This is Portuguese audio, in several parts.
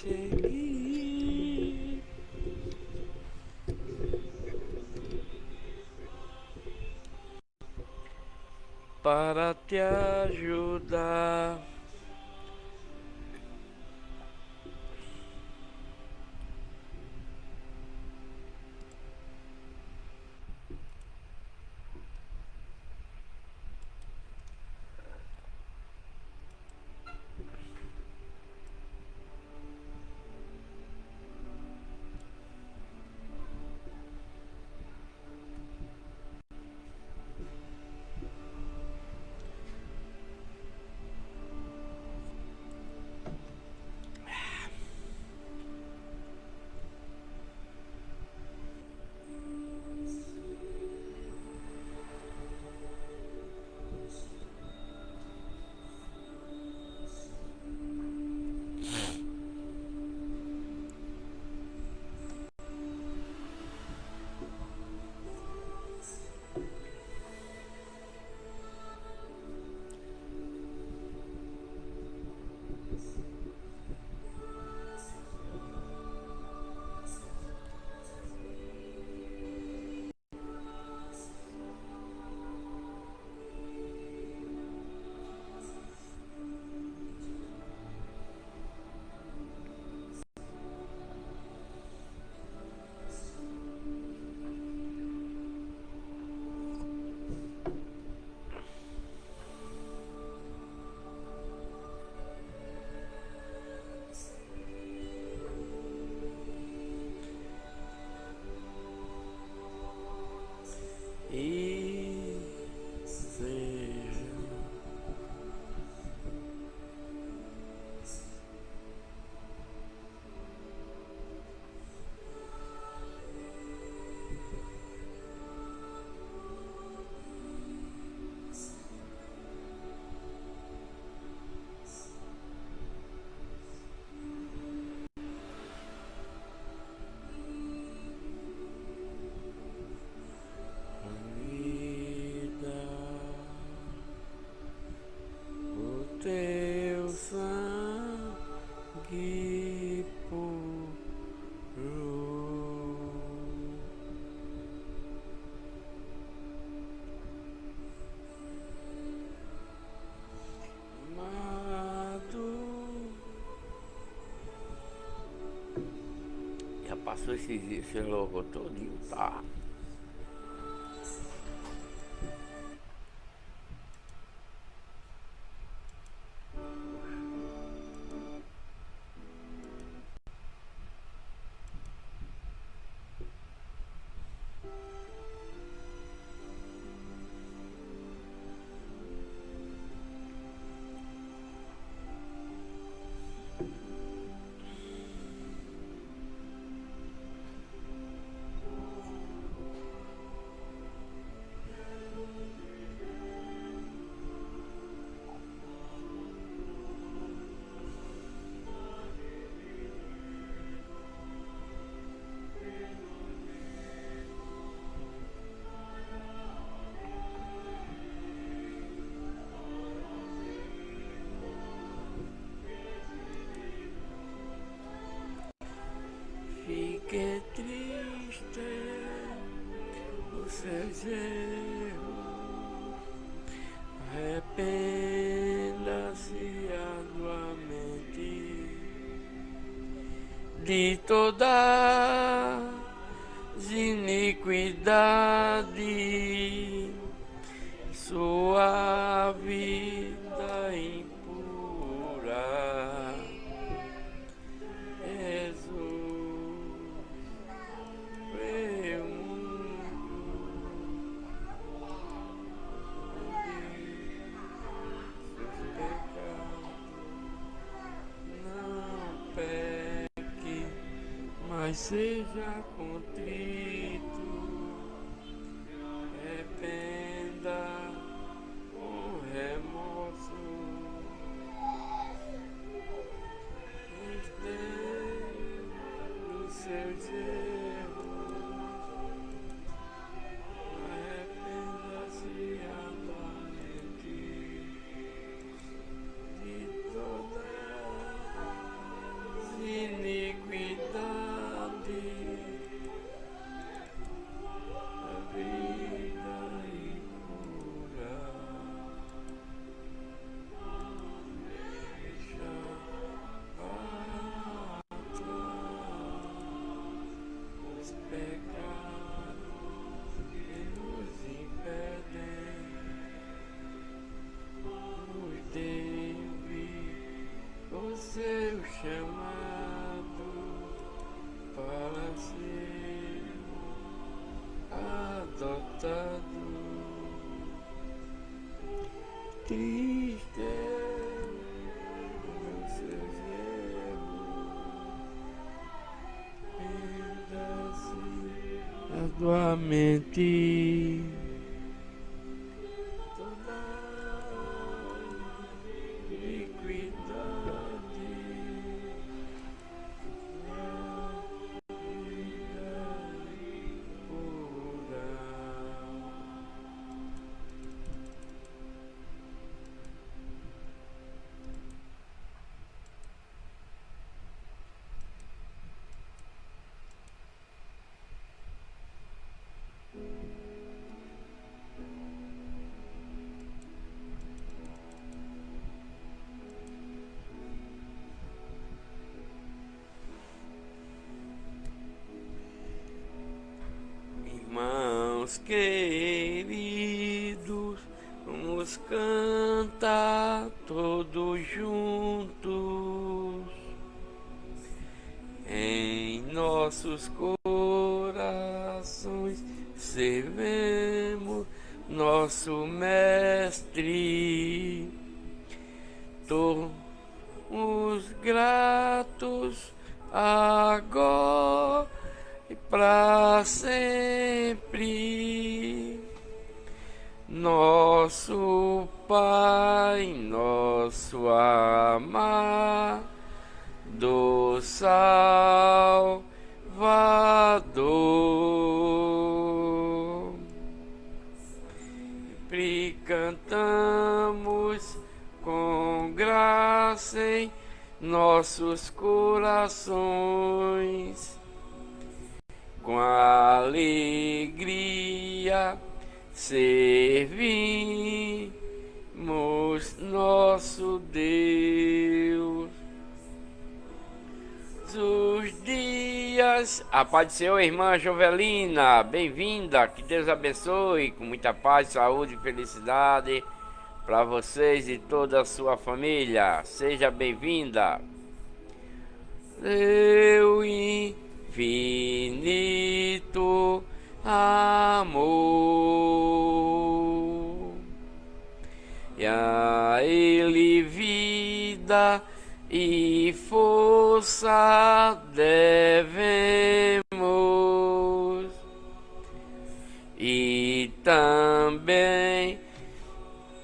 seguir para te ajudar. E seja vida, o teu sangue puro, amado. Já passou esse logo todinho, tá? Fique triste, os seus erros, arrependa-se arduamente de toda iniquidade, sua vida impura. Mas seja contrito, arrependa com remorso, esteja nos seus erros, arrependa-se atualmente de toda chamado para ser adotado. Triste os seus erros, prenda-se na tua mente. Toda iniquidade, a vida pura. Irmãos queridos, vamos cantar todos juntos em nossos corações. Servemos nosso mestre, todos gratos agora e para sempre. Nosso Pai, nosso amado Salvador, sempre cantamos com graça em nossos corações, com alegria servimos nosso Deus. Os dias, a paz do Senhor, irmã Jovelina, bem-vinda, que Deus abençoe, com muita paz, saúde e felicidade para vocês e toda a sua família. Seja bem-vinda. Seu infinito amor, e a Ele vida e força devemos, e também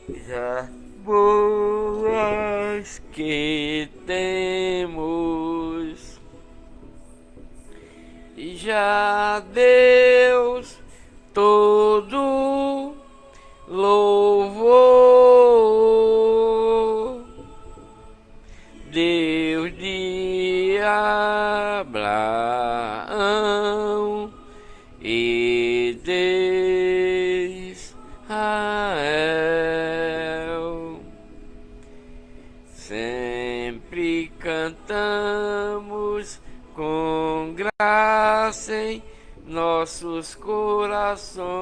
as boas que temos. E já Deus todo louvor, Deus de Abraão e de Israel, sempre cantamos com graça em nossos corações,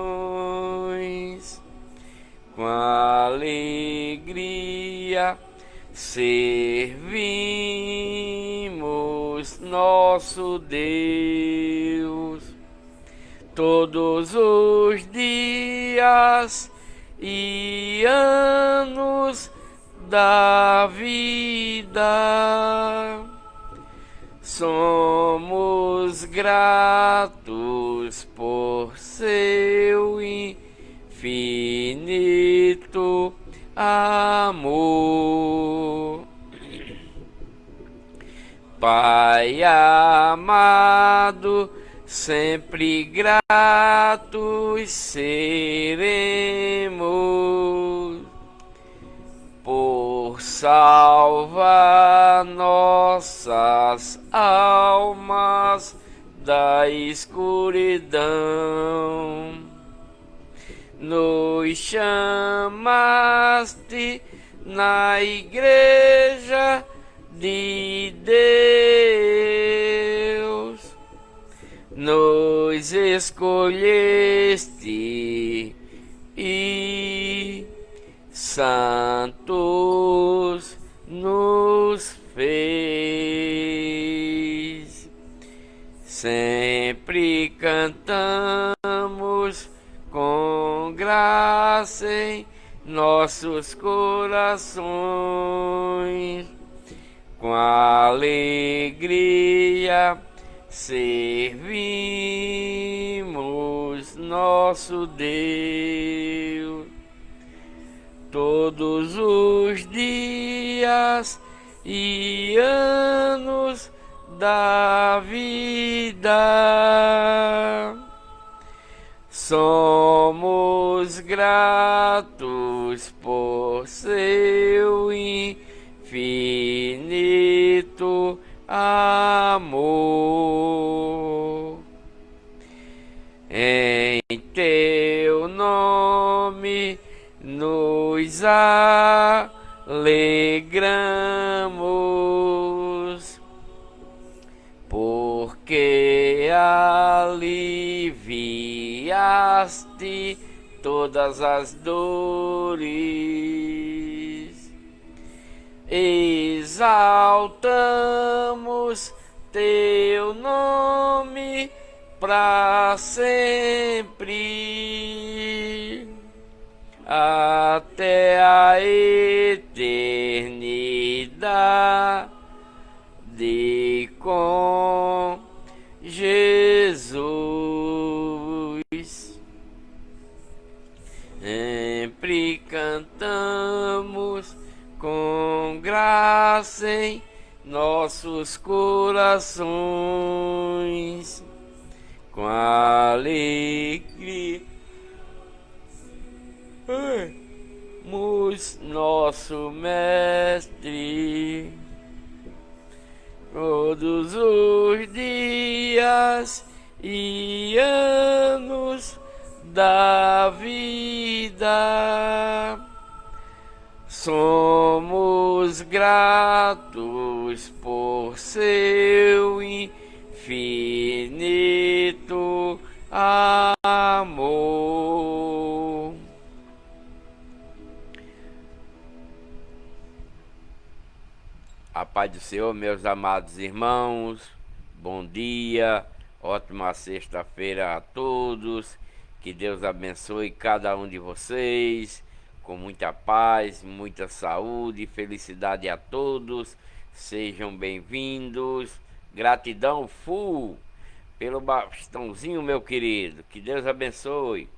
com alegria servimos nosso Deus todos os dias e anos da vida. Somos gratos por seu infinito amor. Pai amado, sempre gratos seremos por salvar nossas almas da escuridão. Nos chamaste na igreja de Deus, nos escolheste e santos nos fez. sempre cantamos com graça em nossos corações, com alegria servimos nosso Deus todos os dias e anos da vida. Somos gratos por seu infinito amor. Em teu nome nos alegramos, porque aliviaste todas as dores. Exaltamos teu nome para sempre, até a eternidade com Jesus. Sempre cantamos com graça em nossos corações, com alegria nosso Mestre todos os dias e anos da vida. Somos gratos por seu infinito amor. A paz do Senhor, meus amados irmãos, bom dia, ótima sexta-feira a todos, que Deus abençoe cada um de vocês, com muita paz, muita saúde e felicidade a todos, sejam bem-vindos, gratidão full pelo bastãozinho, meu querido, que Deus abençoe.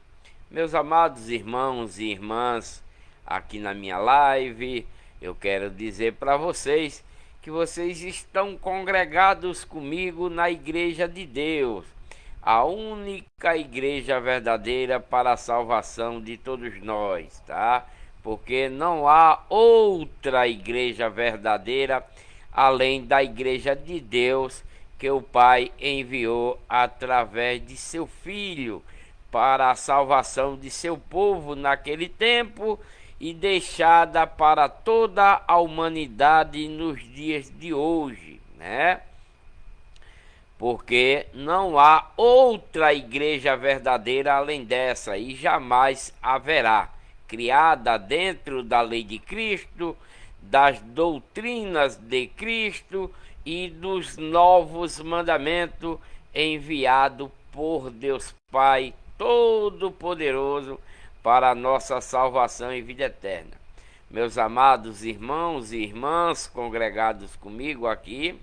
Meus amados irmãos e irmãs, aqui na minha live, eu quero dizer para vocês que vocês estão congregados comigo na Igreja de Deus, a única igreja verdadeira para a salvação de todos nós, tá? Porque não há outra igreja verdadeira além da Igreja de Deus que o Pai enviou através de seu Filho para a salvação de seu povo naquele tempo e deixada para toda a humanidade nos dias de hoje, né? Porque não há outra igreja verdadeira além dessa e jamais haverá, criada dentro da lei de Cristo, das doutrinas de Cristo e dos novos mandamentos enviados por Deus Pai Todo-Poderoso para a nossa salvação e vida eterna. Meus amados irmãos e irmãs congregados comigo aqui,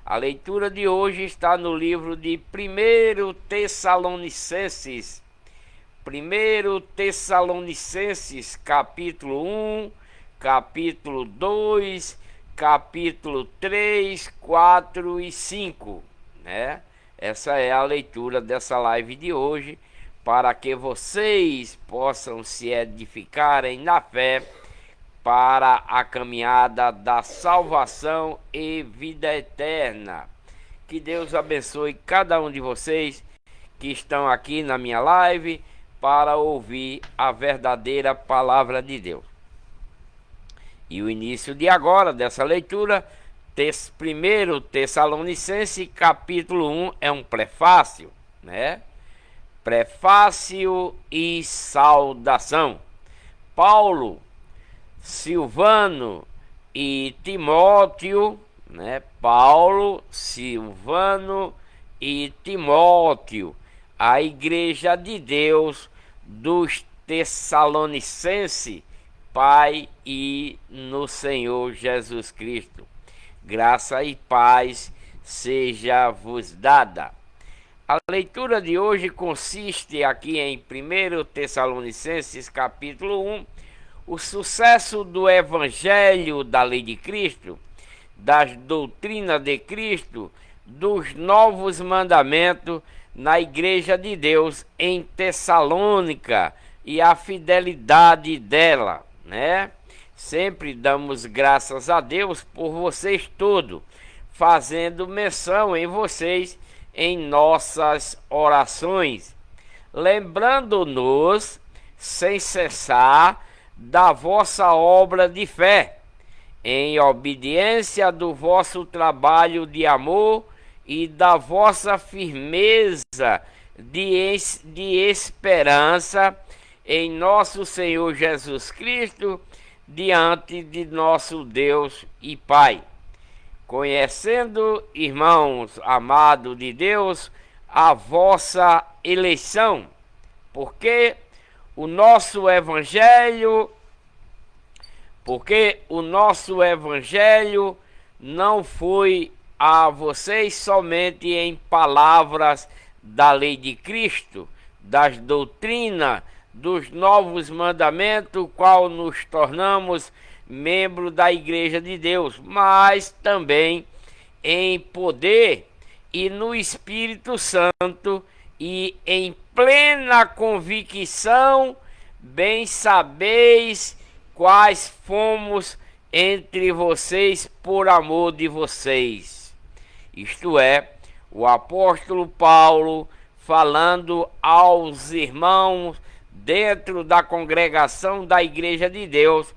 a leitura de hoje está no livro de 1 Tessalonicenses. 1 Tessalonicenses, capítulo 1, capítulo 2, capítulo 3, 4 e 5, né? Essa é a leitura dessa live de hoje, para que vocês possam se edificarem na fé para a caminhada da salvação e vida eterna. Que Deus abençoe cada um de vocês que estão aqui na minha live para ouvir a verdadeira palavra de Deus. E o início de agora dessa leitura, 1 Tessalonicenses, capítulo 1, é um prefácio, né? Prefácio e saudação. Paulo, Silvano e Timóteo, né? Paulo, Silvano e Timóteo, a igreja de Deus dos Tessalonicenses, Pai e no Senhor Jesus Cristo. Graça e paz seja vos dada. A leitura de hoje consiste aqui em 1 Tessalonicenses capítulo 1, o sucesso do Evangelho da Lei de Cristo, das doutrinas de Cristo, dos novos mandamentos na Igreja de Deus em Tessalônica e a fidelidade dela, né? Sempre damos graças a Deus por vocês todos, fazendo menção em vocês em nossas orações, lembrando-nos sem cessar da vossa obra de fé, em obediência do vosso trabalho de amor e da vossa firmeza de esperança em nosso Senhor Jesus Cristo, diante de nosso Deus e Pai. Conhecendo, irmãos amados de Deus, a vossa eleição, porque o nosso evangelho não foi a vocês somente em palavras da lei de Cristo, das doutrinas, dos novos mandamentos, qual nos tornamos membros da Igreja de Deus, mas também em poder e no Espírito Santo e em plena convicção, bem sabeis quais fomos entre vocês por amor de vocês. Isto é, o apóstolo Paulo falando aos irmãos dentro da congregação da Igreja de Deus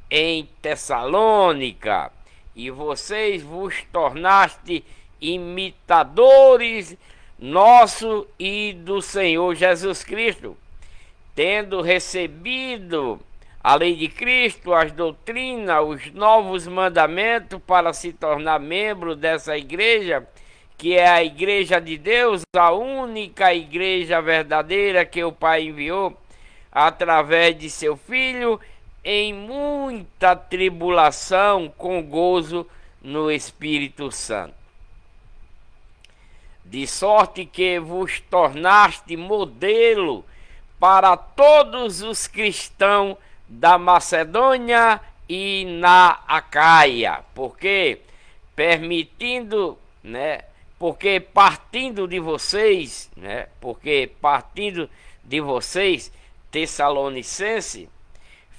em Tessalônica. E vocês vos tornaste imitadores nosso e do Senhor Jesus Cristo, tendo recebido a lei de Cristo, as doutrinas, os novos mandamentos para se tornar membro dessa igreja, que é a Igreja de Deus, a única igreja verdadeira que o Pai enviou através de seu Filho, em muita tribulação, com gozo no Espírito Santo. De sorte que vos tornaste modelo para todos os cristãos da Macedônia e na Acaia, porque partindo de vocês, Tessalonicenses,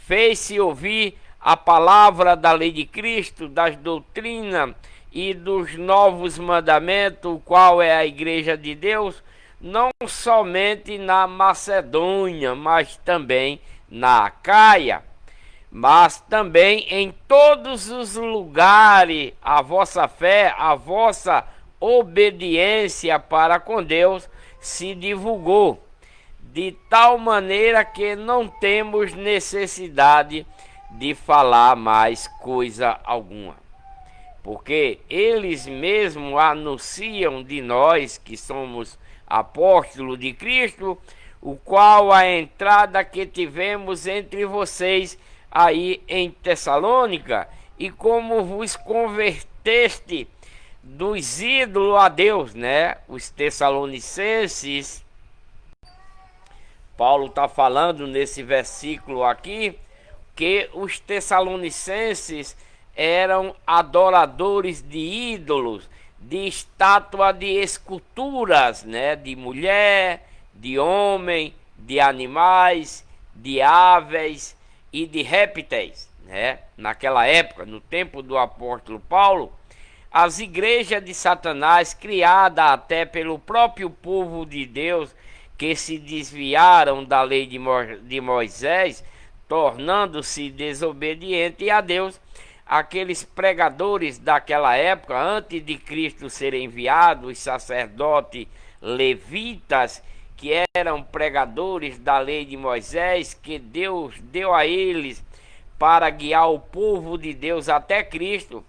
fez-se ouvir a palavra da lei de Cristo, das doutrinas e dos novos mandamentos, o qual é a Igreja de Deus, não somente na Macedônia, mas também na Acaia, mas também em todos os lugares. A vossa fé, a vossa obediência para com Deus se divulgou, de tal maneira que não temos necessidade de falar mais coisa alguma, porque eles mesmos anunciam de nós que somos apóstolos de Cristo, o qual a entrada que tivemos entre vocês aí em Tessalônica, e como vos converteste dos ídolos a Deus, né? Os Tessalonicenses, Paulo está falando nesse versículo aqui que os Tessalonicenses eram adoradores de ídolos, de estátua de esculturas, né? De mulher, de homem, de animais, de aves e de répteis, né? Naquela época, no tempo do apóstolo Paulo, as igrejas de Satanás, criadas até pelo próprio povo de Deus, que se desviaram da lei de Moisés, tornando-se desobediente a Deus, aqueles pregadores daquela época, antes de Cristo ser enviado, os sacerdotes levitas, que eram pregadores da lei de Moisés, que Deus deu a eles para guiar o povo de Deus até Cristo,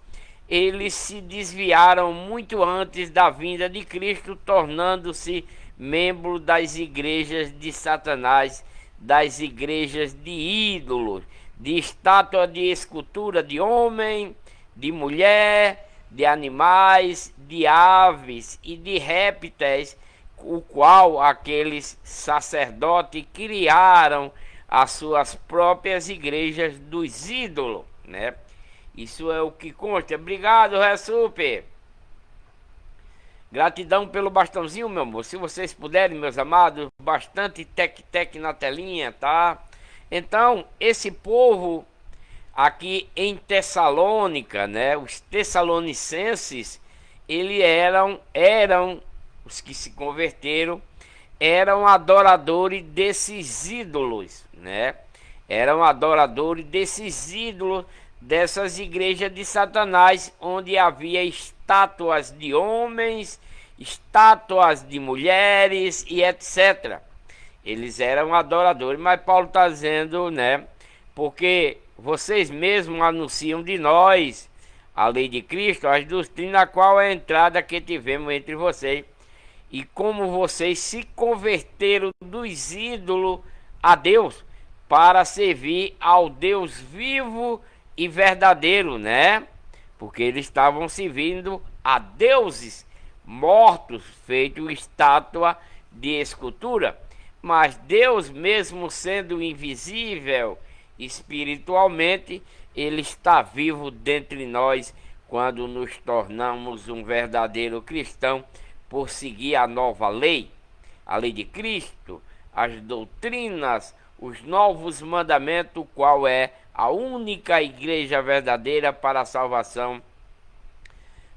eles se desviaram muito antes da vinda de Cristo, tornando-se membro das igrejas de Satanás, das igrejas de ídolos, de estátua de escultura de homem, de mulher, de animais, de aves e de répteis, o qual aqueles sacerdotes criaram as suas próprias igrejas dos ídolos, né? Isso é o que consta. Obrigado, Ressuper. Gratidão pelo bastãozinho, meu amor. Se vocês puderem, meus amados, bastante tec-tec na telinha, tá? Então, esse povo aqui em Tessalônica, né? Os tessalonicenses, eles eram os que se converteram, eram adoradores desses ídolos, né? Eram adoradores desses ídolos, dessas igrejas de Satanás, onde havia estátuas de homens, estátuas de mulheres e etc. Eles eram adoradores, mas Paulo está dizendo, né? Porque vocês mesmos anunciam de nós a lei de Cristo, as doutrinas, a qual é a entrada que tivemos entre vocês, e como vocês se converteram dos ídolos a Deus, para servir ao Deus vivo e verdadeiro, né? Porque eles estavam servindo a deuses mortos, feito estátua de escultura. Mas Deus, mesmo sendo invisível espiritualmente, ele está vivo dentre nós quando nos tornamos um verdadeiro cristão por seguir a nova lei, a lei de Cristo, as doutrinas, os novos mandamentos, qual é a única igreja verdadeira para a salvação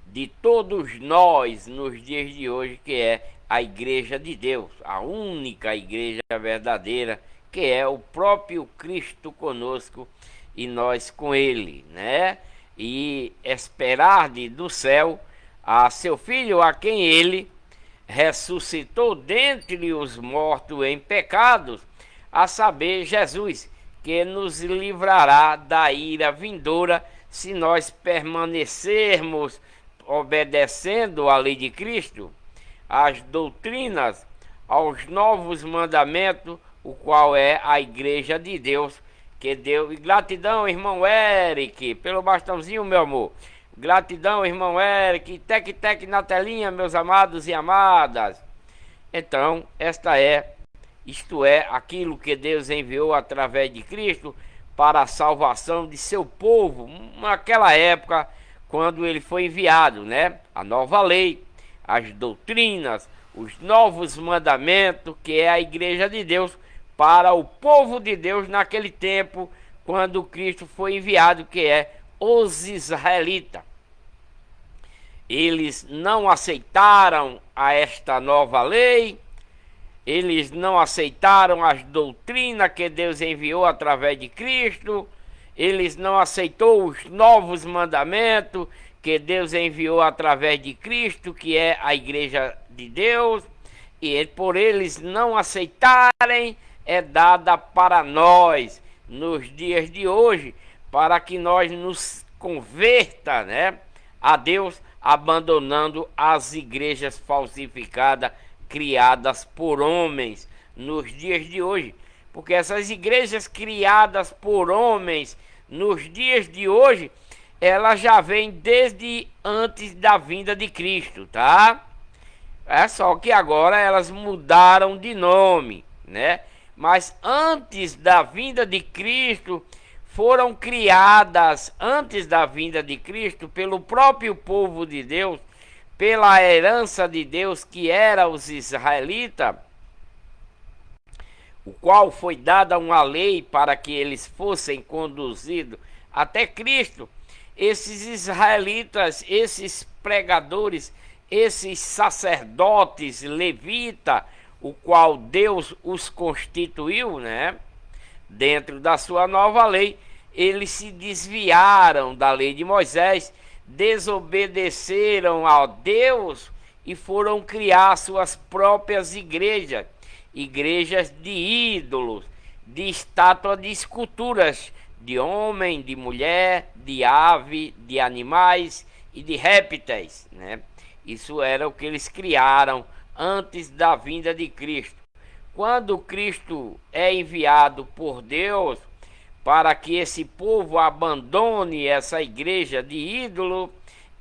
de todos nós nos dias de hoje, que é a igreja de Deus, a única igreja verdadeira, que é o próprio Cristo conosco e nós com ele, né? E esperar do céu a seu Filho, a quem ele ressuscitou dentre os mortos em pecados, a saber, Jesus, que nos livrará da ira vindoura, se nós permanecermos obedecendo a lei de Cristo, às doutrinas, aos novos mandamentos, o qual é a igreja de Deus, que deu. E gratidão, irmão Eric, pelo bastãozinho, meu amor. Gratidão, irmão Eric. Tec-tec na telinha, meus amados e amadas. Então, isto é aquilo que Deus enviou através de Cristo para a salvação de seu povo, naquela época, quando ele foi enviado, né? A nova lei, as doutrinas, os novos mandamentos, que é a igreja de Deus, para o povo de Deus naquele tempo, quando Cristo foi enviado, que é os israelitas. Eles não aceitaram a esta nova lei, eles não aceitaram as doutrinas que Deus enviou através de Cristo, eles não aceitou os novos mandamentos que Deus enviou através de Cristo, que é a igreja de Deus, e por eles não aceitarem, é dada para nós, nos dias de hoje, para que nós nos converta, né, a Deus, abandonando as igrejas falsificadas, criadas por homens, nos dias de hoje. Porque essas igrejas criadas por homens, nos dias de hoje, elas já vêm desde antes da vinda de Cristo, tá? É só que agora elas mudaram de nome, né? Mas antes da vinda de Cristo, foram criadas, antes da vinda de Cristo, pelo próprio povo de Deus, pela herança de Deus, que era os israelitas, o qual foi dada uma lei para que eles fossem conduzidos até Cristo. Esses israelitas, esses pregadores, esses sacerdotes levitas, o qual Deus os constituiu, né, dentro da sua nova lei, eles se desviaram da lei de Moisés, desobedeceram a Deus e foram criar suas próprias igrejas, igrejas de ídolos, de estátua de esculturas, de homem, de mulher, de ave, de animais e de répteis, né? Isso era o que eles criaram antes da vinda de Cristo. Quando Cristo é enviado por Deus para que esse povo abandone essa igreja de ídolo,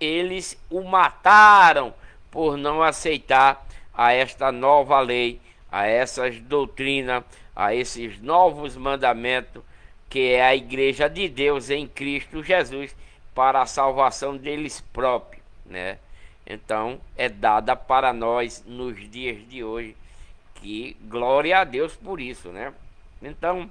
eles o mataram por não aceitar a esta nova lei, a essas doutrinas, a esses novos mandamentos, que é a igreja de Deus em Cristo Jesus, para a salvação deles próprios, né? Então, é dada para nós nos dias de hoje, que glória a Deus por isso, né? Então,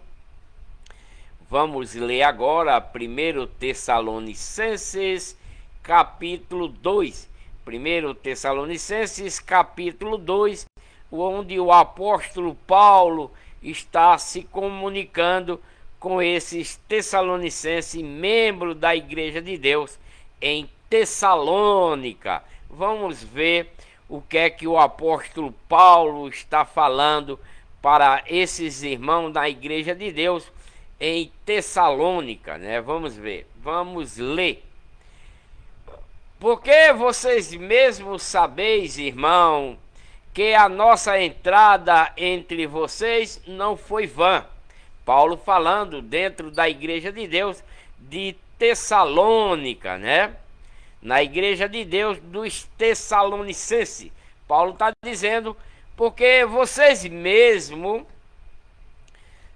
vamos ler agora 1 Tessalonicenses, capítulo 2. 1 Tessalonicenses, capítulo 2, onde o apóstolo Paulo está se comunicando com esses tessalonicenses, membros da igreja de Deus em Tessalônica. Vamos ver o que é que o apóstolo Paulo está falando para esses irmãos da igreja de Deus em Tessalônica, né? Vamos ver, vamos ler. Porque vocês mesmos sabeis, irmão, que a nossa entrada entre vocês não foi vã. Paulo falando dentro da igreja de Deus de Tessalônica, né? Na igreja de Deus dos Tessalonicenses. Paulo está dizendo, porque vocês mesmos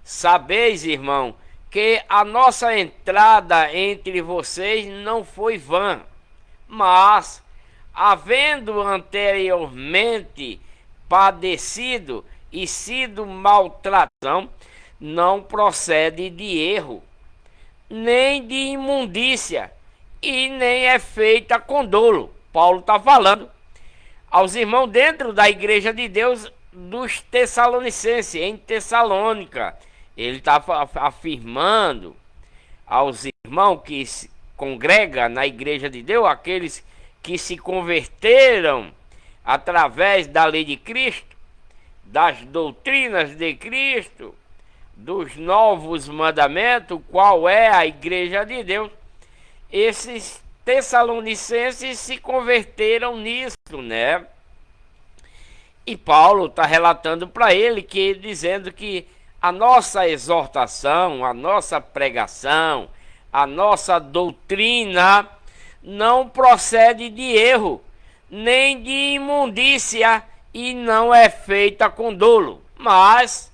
sabeis, irmão, que a nossa entrada entre vocês não foi vã, mas, havendo anteriormente padecido e sido maltratado, não procede de erro, nem de imundícia, e nem é feita com dolo. Paulo está falando aos irmãos dentro da igreja de Deus dos Tessalonicenses, em Tessalônica. Ele está afirmando aos irmãos que se congregam na igreja de Deus, aqueles que se converteram através da lei de Cristo, das doutrinas de Cristo, dos novos mandamentos, qual é a igreja de Deus. Esses tessalonicenses se converteram nisso, né? E Paulo está relatando para ele, que dizendo que a nossa exortação, a nossa pregação, a nossa doutrina não procede de erro, nem de imundícia, e não é feita com dolo, mas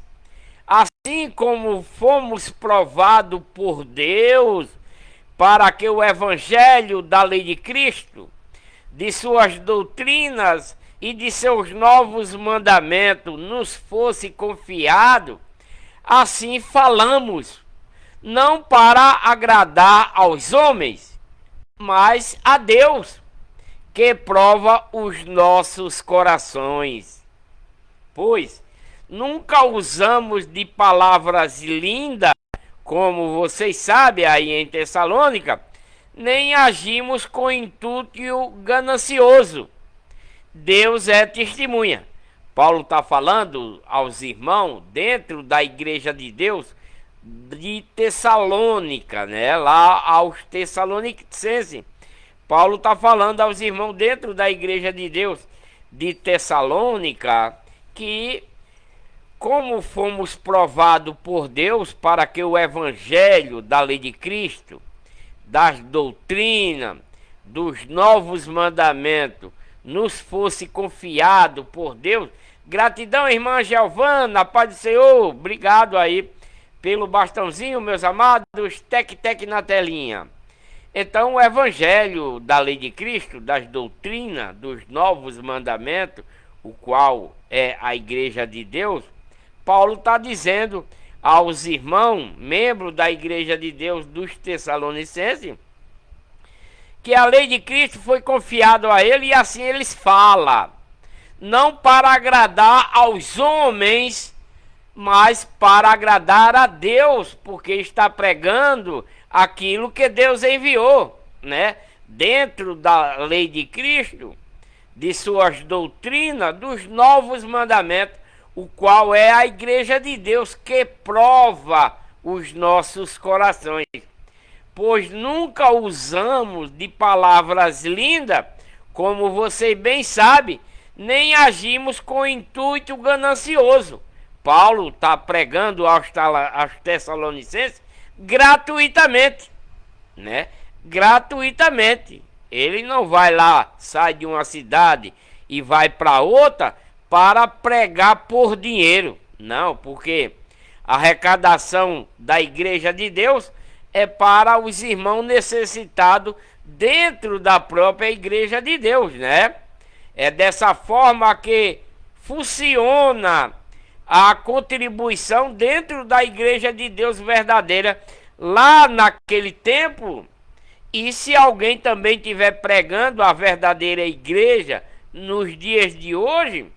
assim como fomos provados por Deus para que o evangelho da lei de Cristo, de suas doutrinas e de seus novos mandamentos nos fosse confiado, assim falamos, não para agradar aos homens, mas a Deus, que prova os nossos corações. Pois nunca usamos de palavras lindas, como vocês sabem aí em Tessalônica, nem agimos com intuito ganancioso. Deus é testemunha. Paulo está falando aos irmãos dentro da igreja de Deus de Tessalônica, né? Lá aos Tessalonicenses. Paulo está falando aos irmãos dentro da igreja de Deus de Tessalônica que, como fomos provados por Deus para que o evangelho da lei de Cristo, das doutrinas, dos novos mandamentos, nos fosse confiado por Deus. Gratidão, irmã Giovana, paz do Senhor. Obrigado aí pelo bastãozinho, meus amados. Tec na telinha. Então, o evangelho da lei de Cristo, das doutrinas, dos novos mandamentos, o qual é a igreja de Deus, Paulo está dizendo aos irmãos, membros da igreja de Deus dos Tessalonicenses, que a lei de Cristo foi confiada a ele, e assim eles falam, não para agradar aos homens, mas para agradar a Deus, porque está pregando aquilo que Deus enviou, né? Dentro da lei de Cristo, de suas doutrinas, dos novos mandamentos, o qual é a igreja de Deus que prova os nossos corações. pois nunca usamos de palavras lindas, como você bem sabe, nem agimos com intuito ganancioso. Paulo está pregando aos Tessalonicenses gratuitamente, né? Gratuitamente. Ele não vai lá, sai de uma cidade e vai para outra para pregar por dinheiro. Não, porque a arrecadação da Igreja de Deus é para os irmãos necessitados dentro da própria Igreja de Deus, né? É dessa forma que funciona a contribuição dentro da Igreja de Deus verdadeira lá naquele tempo. E se alguém também estiver pregando a verdadeira igreja nos dias de hoje,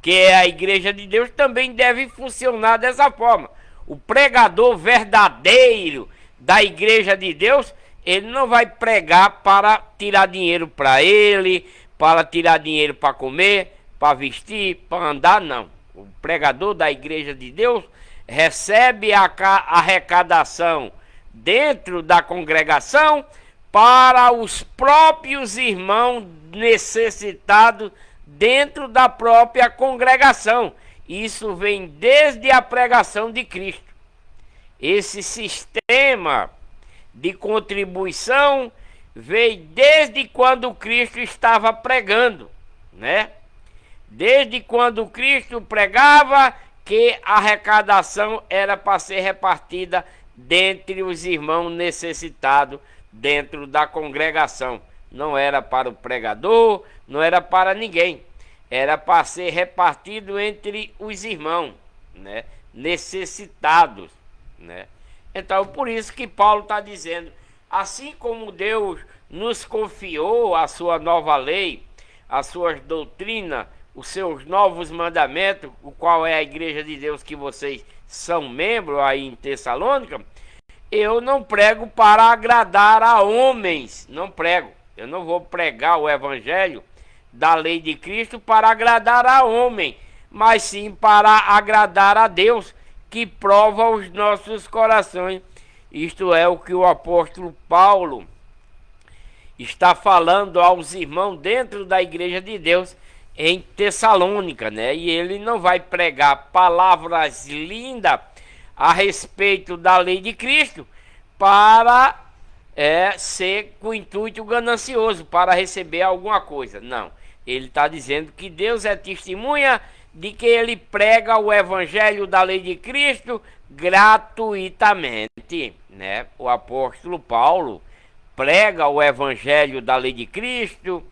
que é a Igreja de Deus, também deve funcionar dessa forma. O pregador verdadeiro da Igreja de Deus, ele não vai pregar para tirar dinheiro para ele, para tirar dinheiro para comer, para vestir, para andar, não. O pregador da Igreja de Deus recebe a arrecadação dentro da congregação para os próprios irmãos necessitados dentro da própria congregação. Isso vem desde a pregação de Cristo. Esse sistema de contribuição veio desde quando Cristo estava pregando, né? Desde quando Cristo pregava que a arrecadação era para ser repartida dentre os irmãos necessitados dentro da congregação. Não era para o pregador, não era para ninguém. Era para ser repartido entre os irmãos, né, necessitados, né? Então, por isso que Paulo está dizendo, assim como Deus nos confiou a sua nova lei, as suas doutrinas, os seus novos mandamentos, o qual é a Igreja de Deus que vocês são membros aí em Tessalônica, eu não prego para agradar a homens, não prego. Eu não vou pregar o evangelho da lei de Cristo para agradar a homem, mas sim para agradar a Deus, que prova os nossos corações. Isto é o que o apóstolo Paulo está falando aos irmãos dentro da Igreja de Deus em Tessalônica, né? E ele não vai pregar palavras lindas a respeito da lei de Cristo para ser com intuito ganancioso, para receber alguma coisa. Não, ele está dizendo que Deus é testemunha de que ele prega o evangelho da lei de Cristo gratuitamente, né? O apóstolo Paulo prega o evangelho da lei de Cristo,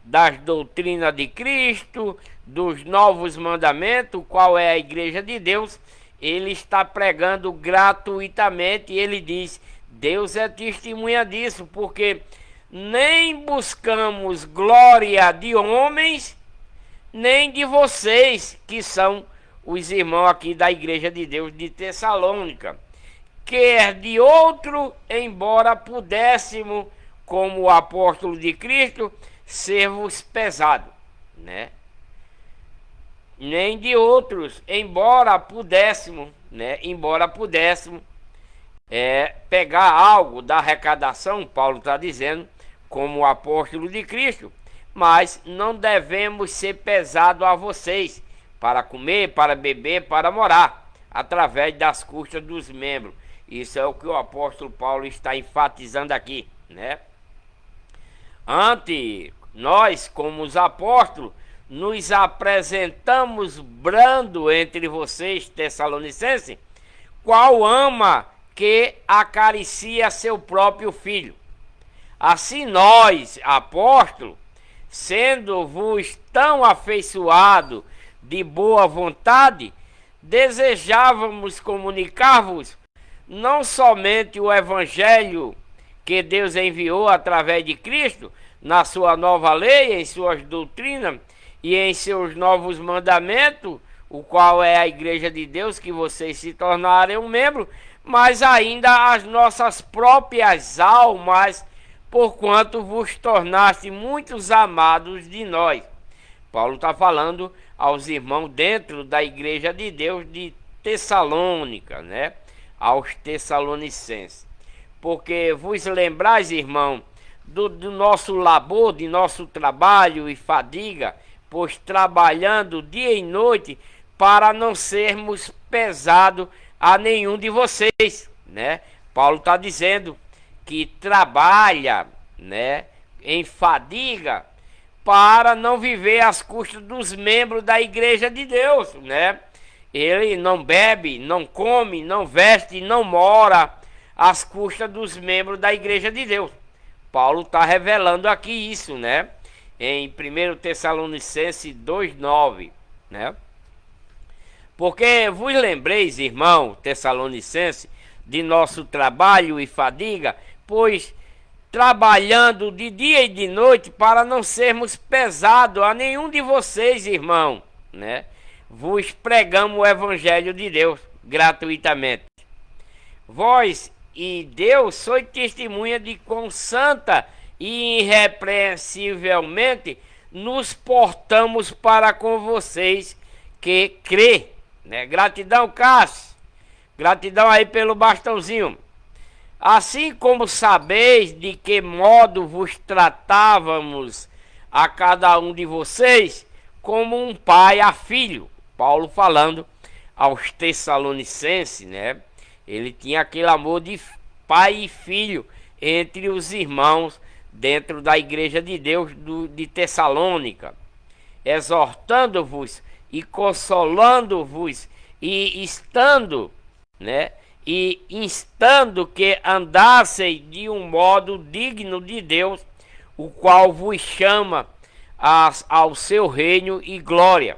das doutrinas de Cristo, dos novos mandamentos, qual é a Igreja de Deus. Ele está pregando gratuitamente e ele diz, Deus é testemunha disso, porque nem buscamos glória de homens, nem de vocês, que são os irmãos aqui da Igreja de Deus de Tessalônica, quer de outro, embora pudéssemos, como o apóstolo de Cristo, sermos pesados, né? Nem de outros, embora pudéssemos, né? Embora pudéssemos pegar algo da arrecadação, Paulo está dizendo, como o apóstolo de Cristo, mas não devemos ser pesados a vocês, para comer, para beber, para morar, através das custas dos membros. Isso é o que o apóstolo Paulo está enfatizando aqui, né? Antes, nós, como os apóstolos, nos apresentamos brando entre vocês, Tessalonicenses, qual ama que acaricia seu próprio filho. Assim nós, apóstolos, sendo-vos tão afeiçoados de boa vontade, desejávamos comunicar-vos não somente o evangelho que Deus enviou através de Cristo, na sua nova lei, em suas doutrinas e em seus novos mandamentos, o qual é a Igreja de Deus, que vocês se tornarem um membro, mas ainda as nossas próprias almas, porquanto vos tornaste muitos amados de nós. Paulo está falando aos irmãos dentro da Igreja de Deus de Tessalônica, né? Aos Tessalonicenses. porque vos lembrais, irmão, do nosso labor, de nosso trabalho e fadiga, pois trabalhando dia e noite para não sermos pesados a nenhum de vocês, né? Paulo está dizendo que trabalha, né, em fadiga para não viver às custas dos membros da igreja de Deus, né? Ele não bebe, não come, não veste, não mora às custas dos membros da igreja de Deus. Paulo está revelando aqui isso, né? Em 1 Tessalonicenses 2,9, né? Porque vos lembreis, irmão Tessalonicense, de nosso trabalho e fadiga, pois trabalhando de dia e de noite para não sermos pesados a nenhum de vocês, irmão, né? Vos pregamos o evangelho de Deus gratuitamente. Vós e Deus sois testemunha de quão santa e irrepreensivelmente nos portamos para com vocês que crê, né? Gratidão, Cássio. Gratidão aí pelo bastãozinho. Assim como sabeis de que modo vos tratávamos a cada um de vocês, como um pai a filho. Paulo falando aos Tessalonicenses, né? Ele tinha aquele amor de pai e filho entre os irmãos dentro da igreja de Deus de Tessalônica, exortando-vos e consolando-vos e estando, né? E instando que andassem de um modo digno de Deus, o qual vos chama ao seu reino e glória.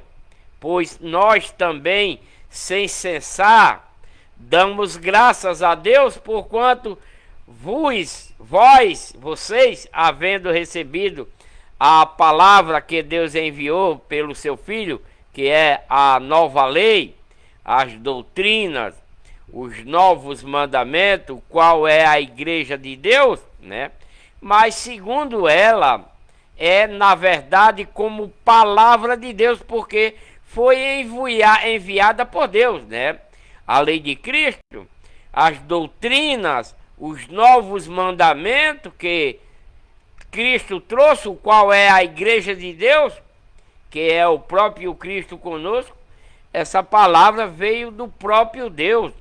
Pois nós também, sem cessar, damos graças a Deus, porquanto vocês, havendo recebido a palavra que Deus enviou pelo seu Filho, que é a nova lei, as doutrinas, os novos mandamentos, qual é a igreja de Deus, né? Mas segundo ela, é na verdade como palavra de Deus, porque foi enviada por Deus, né? A lei de Cristo, as doutrinas, os novos mandamentos que Cristo trouxe, o qual é a igreja de Deus, que é o próprio Cristo conosco. Essa palavra veio do próprio Deus,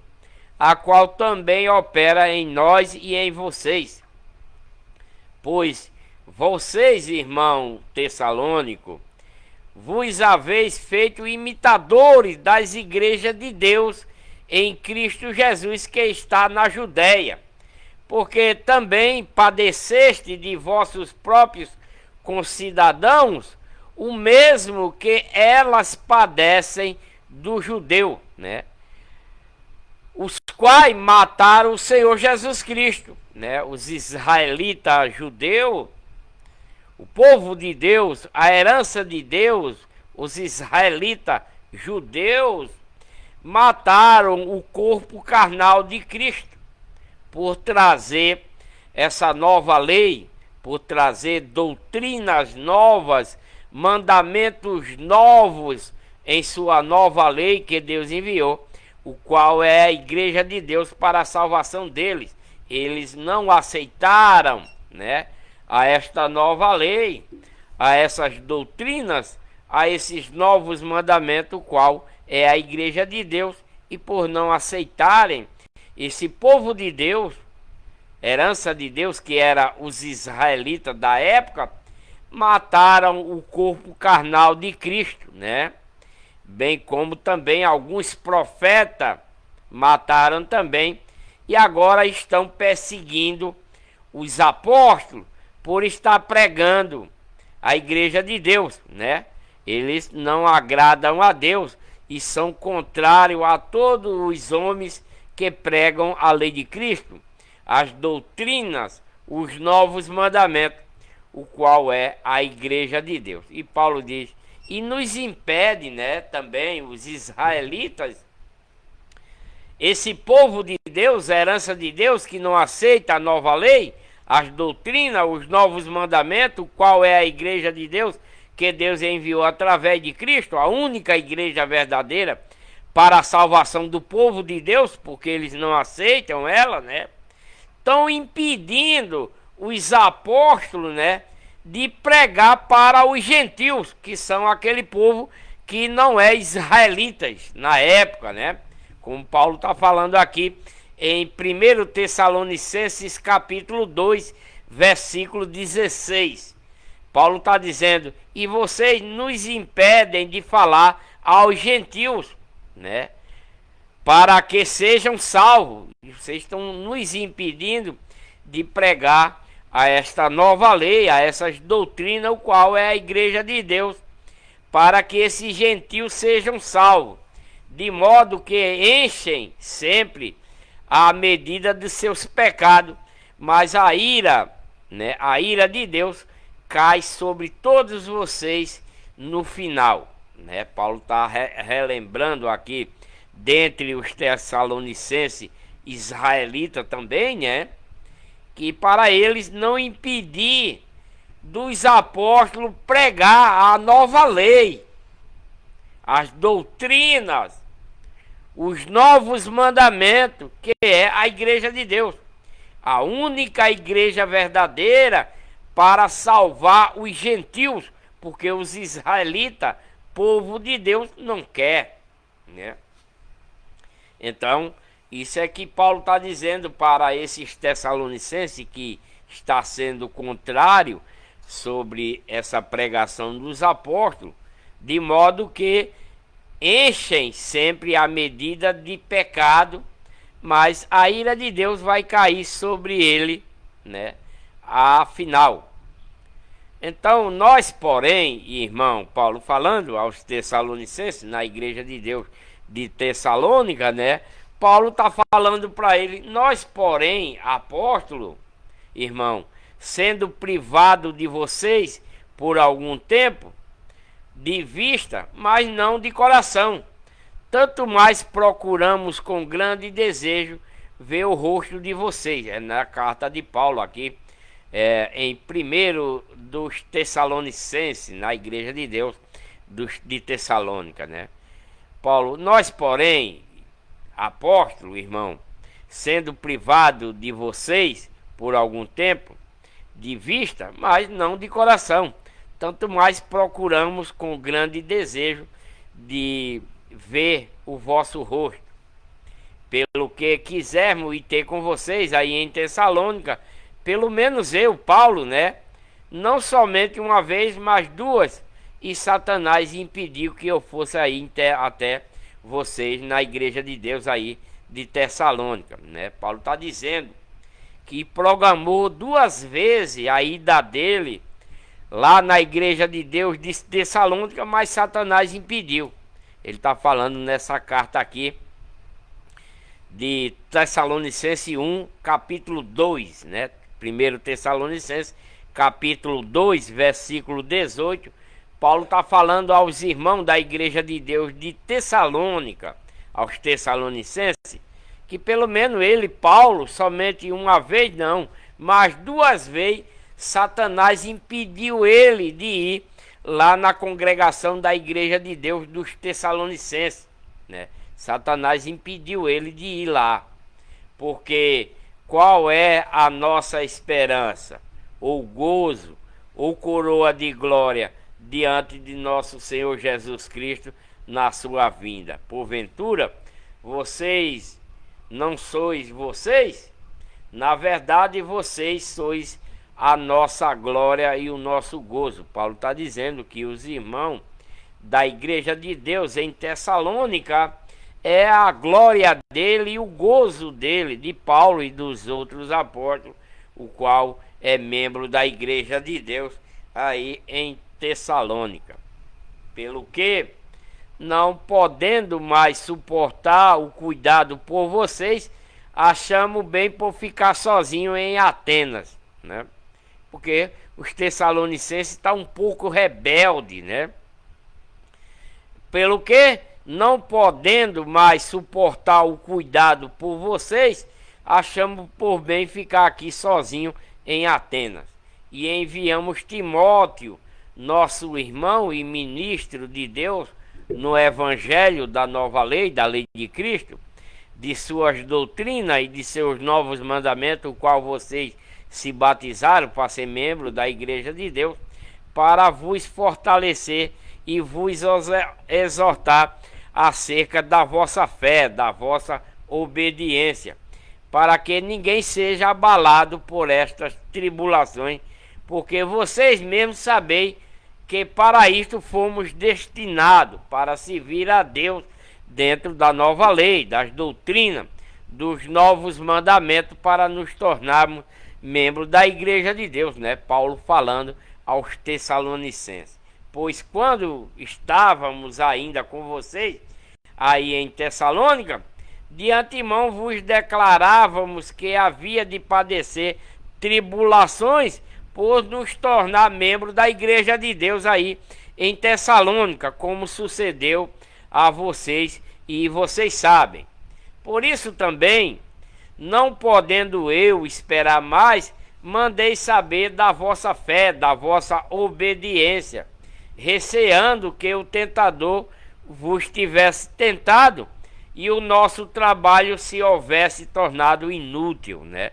a qual também opera em nós e em vocês. Pois vocês, irmão Tessalônico, vos haveis feito imitadores das igrejas de Deus em Cristo Jesus, que está na Judéia, porque também padeceste de vossos próprios concidadãos o mesmo que elas padecem do judeu, né? Os quais mataram o Senhor Jesus Cristo, né? Os israelitas judeus, o povo de Deus, a herança de Deus, os israelitas judeus mataram o corpo carnal de Cristo por trazer essa nova lei, por trazer doutrinas novas, mandamentos novos em sua nova lei que Deus enviou, o qual é a igreja de Deus para a salvação deles. Eles não aceitaram, né, a esta nova lei, a essas doutrinas, a esses novos mandamentos, o qual é a igreja de Deus, e por não aceitarem, esse povo de Deus, herança de Deus, que era os israelitas da época, mataram o corpo carnal de Cristo, né? Bem como também alguns profetas mataram também, e agora estão perseguindo os apóstolos por estar pregando a igreja de Deus, né? Eles não agradam a Deus e são contrários a todos os homens que pregam a lei de Cristo, as doutrinas, os novos mandamentos, o qual é a igreja de Deus. E Paulo diz, e nos impede, né, também os israelitas, esse povo de Deus, a herança de Deus, que não aceita a nova lei, as doutrinas, os novos mandamentos, o qual é a igreja de Deus, que Deus enviou através de Cristo, a única igreja verdadeira para a salvação do povo de Deus, porque eles não aceitam ela, né? estão impedindo os apóstolos, né, de pregar para os gentios, que são aquele povo que não é israelitas na época, né? Como Paulo está falando aqui em 1 Tessalonicenses capítulo 2, versículo 16. Paulo está dizendo: e vocês nos impedem de falar aos gentios, né, para que sejam salvos. Vocês estão nos impedindo de pregar a esta nova lei, a essas doutrinas, o qual é a igreja de Deus, para que esses gentios sejam salvos, de modo que enchem sempre a medida de seus pecados, mas a ira, né, a ira de Deus cai sobre todos vocês no final, né? Paulo está relembrando aqui, dentre os tessalonicenses israelitas também, né, que para eles não impedir dos apóstolos pregar a nova lei, as doutrinas, os novos mandamentos, que é a igreja de Deus, a única igreja verdadeira para salvar os gentios, porque os israelitas, povo de Deus, não quer, né? Então, isso é que Paulo está dizendo para esses tessalonicenses, que está sendo contrário sobre essa pregação dos apóstolos, de modo que enchem sempre a medida de pecado, mas a ira de Deus vai cair sobre ele, né, afinal. Então nós, porém, irmão Paulo falando aos tessalonicenses, na igreja de Deus de Tessalônica, né, Paulo está falando para ele: nós, porém, apóstolo, irmão, sendo privado de vocês por algum tempo, de vista, mas não de coração, tanto mais procuramos com grande desejo ver o rosto de vocês. É na carta de Paulo aqui, em 1 dos Tessalonicenses, na igreja de Deus de Tessalônica, né? Paulo: nós, porém, apóstolo, irmão, sendo privado de vocês por algum tempo, de vista, mas não de coração, tanto mais procuramos com grande desejo de ver o vosso rosto, pelo que quisermos ir ter com vocês aí em Tessalônica, pelo menos eu, Paulo, né, não somente uma vez, mas duas, e Satanás impediu que eu fosse aí até vocês na igreja de Deus aí de Tessalônica, né? Paulo está dizendo que programou duas vezes a ida dele lá na igreja de Deus de Tessalônica, mas Satanás impediu. Ele está falando nessa carta aqui de Tessalonicenses 1, capítulo 2, né? 1 Tessalonicenses, capítulo 2, versículo 18. Paulo está falando aos irmãos da igreja de Deus de Tessalônica, aos tessalonicenses, que pelo menos ele, Paulo, somente uma vez não, mas duas vezes, Satanás impediu ele de ir lá na congregação da igreja de Deus dos Tessalonicenses, né? Satanás impediu ele de ir lá, porque qual é a nossa esperança, ou gozo, ou coroa de glória diante de nosso Senhor Jesus Cristo na sua vinda? Porventura, vocês não sois vocês? Na verdade, vocês sois a nossa glória e o nosso gozo. Paulo está dizendo que os irmãos da igreja de Deus em Tessalônica é a glória dele e o gozo dele, de Paulo e dos outros apóstolos, o qual é membro da igreja de Deus aí em Tessalônica. Pelo que, não podendo mais suportar o cuidado por vocês, achamos bem por ficar sozinho em Atenas, né? Porque os tessalonicenses estão um pouco rebeldes, né? Pelo que, não podendo mais suportar o cuidado por vocês, achamos por bem ficar aqui sozinho em Atenas. E enviamos Timóteo, nosso irmão e ministro de Deus no evangelho da nova lei, da lei de Cristo, de suas doutrinas e de seus novos mandamentos, o qual vocês se batizaram para ser membro da igreja de Deus, para vos fortalecer e vos exortar acerca da vossa fé, da vossa obediência, para que ninguém seja abalado por estas tribulações, porque vocês mesmos sabeis que para isto fomos destinados, para servir a Deus dentro da nova lei, das doutrinas, dos novos mandamentos, para nos tornarmos membros da igreja de Deus, né? Paulo falando aos Tessalonicenses. Pois quando estávamos ainda com vocês, aí em Tessalônica, de antemão vos declarávamos que havia de padecer tribulações por nos tornar membros da igreja de Deus aí em Tessalônica, como sucedeu a vocês e vocês sabem. Por isso também, não podendo eu esperar mais, mandei saber da vossa fé, da vossa obediência, receando que o tentador vos tivesse tentado e o nosso trabalho se houvesse tornado inútil, né?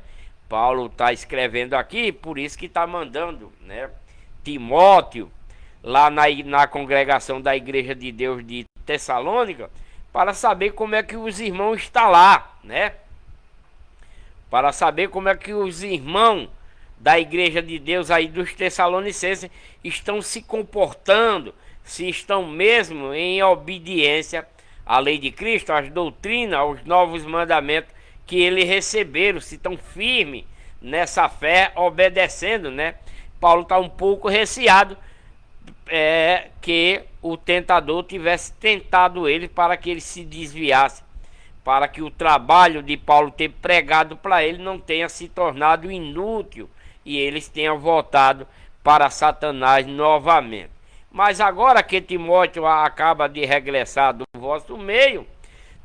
Paulo está escrevendo aqui, por isso que está mandando, né, Timóteo lá na congregação da igreja de Deus de Tessalônica, para saber como é que os irmãos estão lá, né? Para saber como é que os irmãos da igreja de Deus aí dos Tessalonicenses estão se comportando, se estão mesmo em obediência à lei de Cristo, às doutrinas, aos novos mandamentos que eles receberam, se estão firmes nessa fé, obedecendo, né? Paulo está um pouco receado que o tentador tivesse tentado ele para que ele se desviasse, para que o trabalho de Paulo ter pregado para ele não tenha se tornado inútil e eles tenham voltado para Satanás novamente. Mas agora que Timóteo acaba de regressar do vosso meio,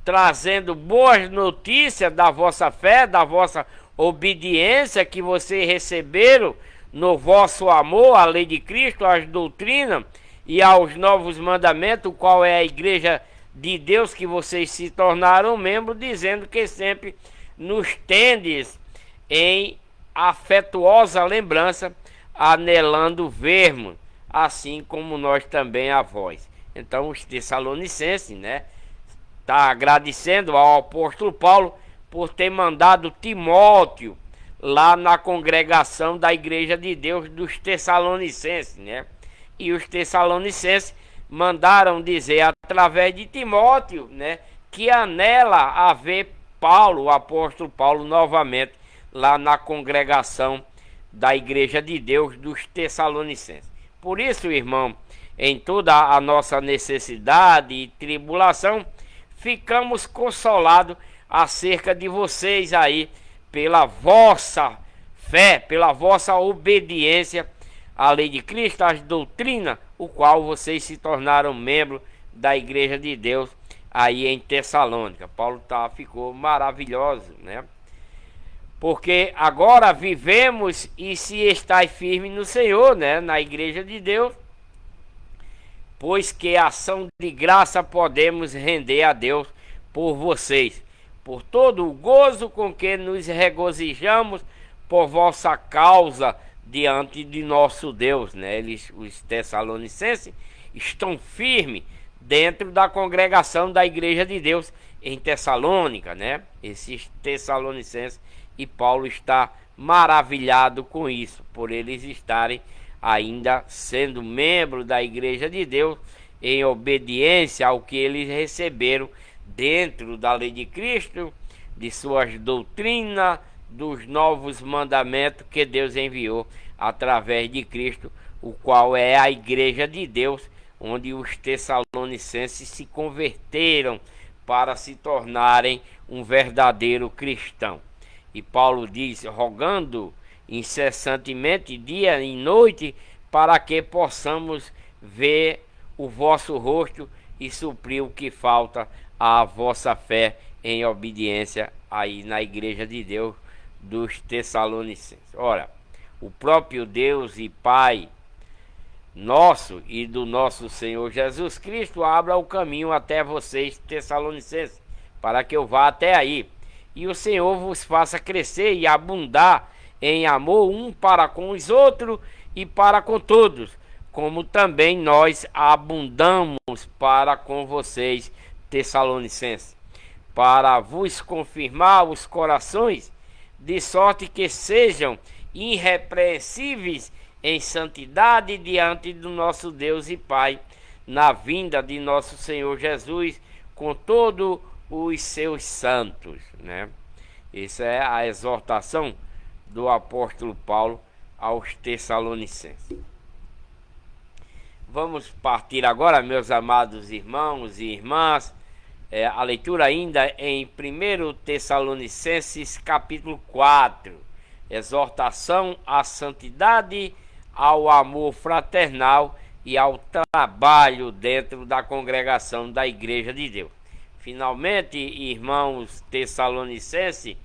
trazendo boas notícias da vossa fé, da vossa obediência que vocês receberam no vosso amor à lei de Cristo, às doutrinas e aos novos mandamentos, qual é a igreja de Deus que vocês se tornaram membros, dizendo que sempre nos tendes em afetuosa lembrança, anelando vermos, assim como nós também a vós. Então os Tessalonicenses, né, está agradecendo ao apóstolo Paulo por ter mandado Timóteo lá na congregação da igreja de Deus dos Tessalonicenses, né? E os Tessalonicenses mandaram dizer através de Timóteo, né, que anela a ver Paulo, o apóstolo Paulo, novamente lá na congregação da igreja de Deus dos Tessalonicenses. Por isso, irmão, em toda a nossa necessidade e tribulação, ficamos consolados acerca de vocês aí, pela vossa fé, pela vossa obediência à lei de Cristo, às doutrinas, o qual vocês se tornaram membros da igreja de Deus aí em Tessalônica. Paulo ficou maravilhoso, né? Porque agora vivemos e se estáis firme no Senhor, né? Na igreja de Deus, pois que ação de graça podemos render a Deus por vocês, por todo o gozo com que nos regozijamos por vossa causa diante de nosso Deus, né? Eles, os Tessalonicenses, estão firmes dentro da congregação da igreja de Deus em Tessalônica, né? Esses Tessalonicenses, e Paulo está maravilhado com isso, por eles estarem ainda sendo membros da igreja de Deus em obediência ao que eles receberam dentro da lei de Cristo, de suas doutrinas, dos novos mandamentos que Deus enviou através de Cristo, o qual é a igreja de Deus, onde os Tessalonicenses se converteram para se tornarem um verdadeiro cristão. E Paulo diz, rogando incessantemente, dia e noite, para que possamos ver o vosso rosto e suprir o que falta à vossa fé em obediência aí na igreja de Deus dos Tessalonicenses. Ora, o próprio Deus e Pai nosso e do nosso Senhor Jesus Cristo abra o caminho até vocês, Tessalonicenses, para que eu vá até aí. E o Senhor vos faça crescer e abundar em amor um para com os outros e para com todos, como também nós abundamos para com vocês, Tessalonicenses, para vos confirmar os corações, de sorte que sejam irrepreensíveis em santidade diante do nosso Deus e Pai, na vinda de nosso Senhor Jesus, com todos os seus santos, né? Essa é a exortação do apóstolo Paulo aos Tessalonicenses. Vamos partir agora, meus amados irmãos e irmãs, a leitura ainda em 1 Tessalonicenses capítulo 4, exortação à santidade, ao amor fraternal e ao trabalho dentro da congregação da Igreja de Deus. Finalmente, irmãos Tessalonicenses,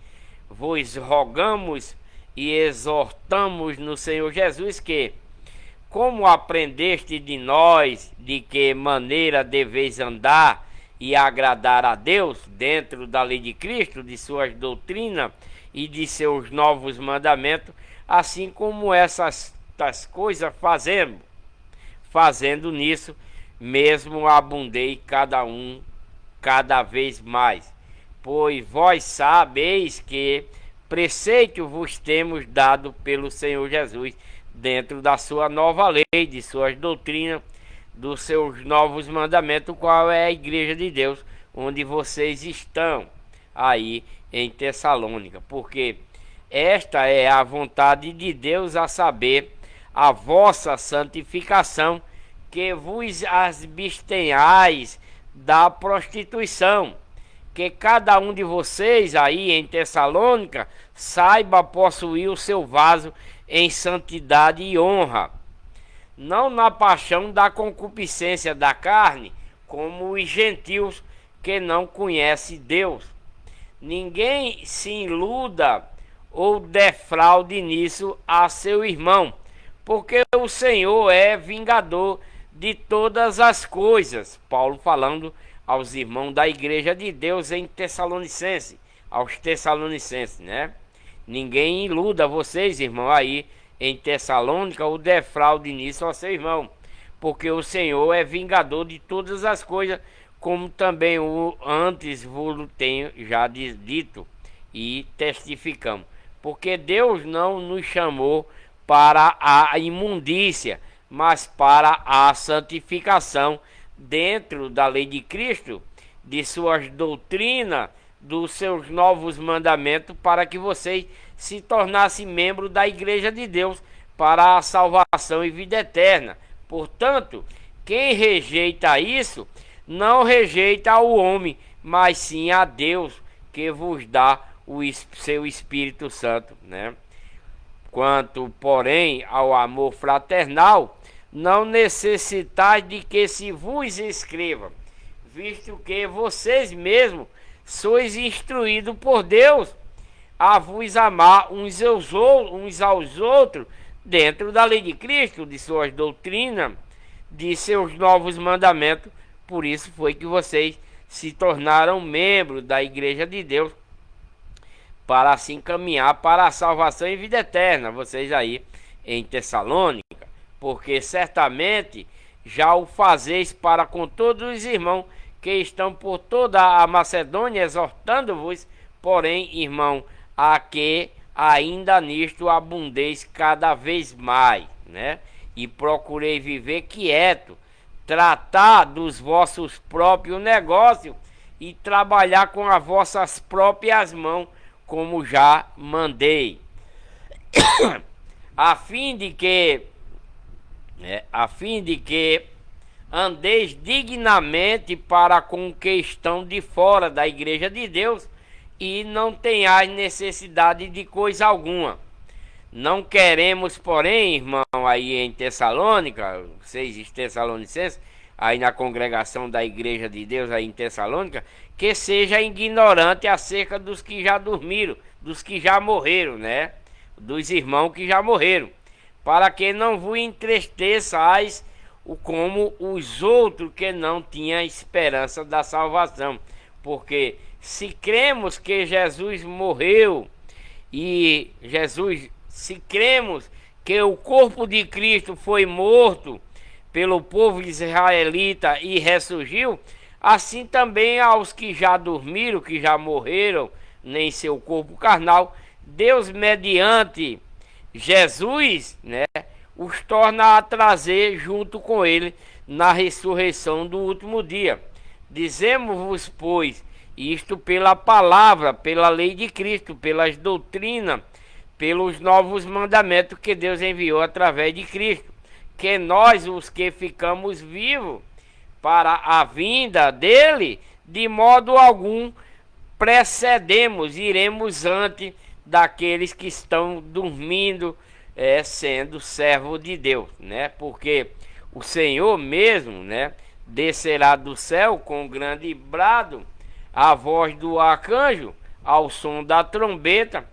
vos rogamos e exortamos no Senhor Jesus que, como aprendeste de nós, de que maneira deveis andar e agradar a Deus dentro da lei de Cristo, de suas doutrinas e de seus novos mandamentos, assim como essas coisas fazemos. Fazendo nisso, mesmo abundei cada vez mais. Pois vós sabeis que preceito vos temos dado pelo Senhor Jesus, dentro da sua nova lei, de suas doutrinas, dos seus novos mandamentos, qual é a igreja de Deus, onde vocês estão aí em Tessalônica, porque esta é a vontade de Deus, a saber, a vossa santificação, que vos abstenhais da prostituição, que cada um de vocês aí em Tessalônica saiba possuir o seu vaso em santidade e honra, não na paixão da concupiscência da carne, como os gentios que não conhecem Deus. Ninguém se iluda ou defraude nisso a seu irmão, porque o Senhor é vingador de todas as coisas. Paulo falando aos irmãos da Igreja de Deus em Tessalonicenses, aos Tessalonicenses, né? Ninguém iluda vocês, irmão, aí em Tessalônica, ou defraude nisso ao seu irmão, porque o Senhor é vingador de todas as coisas, como também o antes vos tenho já dito e testificamos. Porque Deus não nos chamou para a imundícia, mas para a santificação dentro da lei de Cristo, de suas doutrinas, dos seus novos mandamentos, para que vocês se tornassem membros da Igreja de Deus para a salvação e vida eterna. Portanto, quem rejeita isso, não rejeita o homem, mas sim a Deus, que vos dá o seu Espírito Santo, né? Quanto, porém, ao amor fraternal, não necessitais de que se vos escreva, visto que vocês mesmos sois instruídos por Deus a vos amar uns aos outros dentro da lei de Cristo, de suas doutrinas, de seus novos mandamentos. Por isso foi que vocês se tornaram membros da Igreja de Deus, para assim caminhar para a salvação e vida eterna, vocês aí em Tessalônica, porque certamente já o fazeis para com todos os irmãos que estão por toda a Macedônia, exortando-vos, porém, irmão, a que ainda nisto abundeis cada vez mais, né? E procurei viver quieto, tratar dos vossos próprios negócios e trabalhar com as vossas próprias mãos, como já mandei, a fim de que andeis dignamente para com o que estão de fora da Igreja de Deus e não tenhais necessidade de coisa alguma. Não queremos, porém, irmão, aí em Tessalônica, vocês tessalonicenses, aí na congregação da Igreja de Deus aí em Tessalônica, que seja ignorante acerca dos que já dormiram, dos que já morreram, né? Dos irmãos que já morreram, para que não vos entristeçais como os outros que não tinham esperança da salvação, porque se cremos que Jesus morreu se cremos que o corpo de Cristo foi morto pelo povo israelita e ressurgiu, assim também aos que já dormiram, que já morreram em seu corpo carnal, Deus mediante Jesus, né, os torna a trazer junto com ele na ressurreição do último dia. Dizemos-vos, pois, isto pela palavra, pela lei de Cristo, pelas doutrinas, pelos novos mandamentos que Deus enviou através de Cristo, que nós, os que ficamos vivos para a vinda dele, de modo algum precedemos, iremos antes daqueles que estão dormindo, sendo servo de Deus, né? Porque o Senhor mesmo, né, descerá do céu com um grande brado, a voz do arcanjo, ao som da trombeta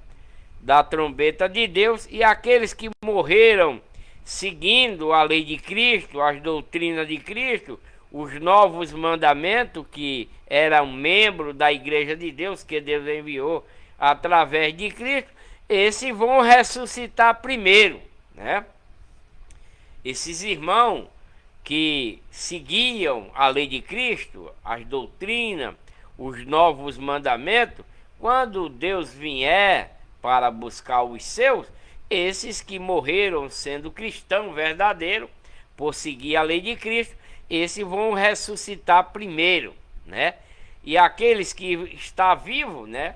de Deus, e aqueles que morreram seguindo a lei de Cristo, as doutrinas de Cristo, os novos mandamentos, que eram membros da igreja de Deus, que Deus enviou através de Cristo, esses vão ressuscitar primeiro, né? Esses irmãos que seguiam a lei de Cristo, as doutrinas, os novos mandamentos, quando Deus vier para buscar os seus, esses que morreram sendo cristão verdadeiro, por seguir a lei de Cristo, esses vão ressuscitar primeiro, né? E aqueles que estão vivos, né?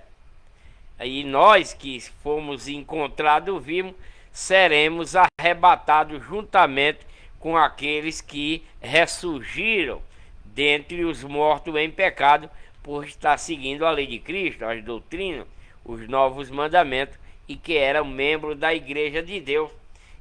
E nós que fomos encontrados vivos, seremos arrebatados juntamente com aqueles que ressurgiram dentre os mortos em pecado, por estar seguindo a lei de Cristo, as doutrinas, os novos mandamentos, e que eram membros da igreja de Deus,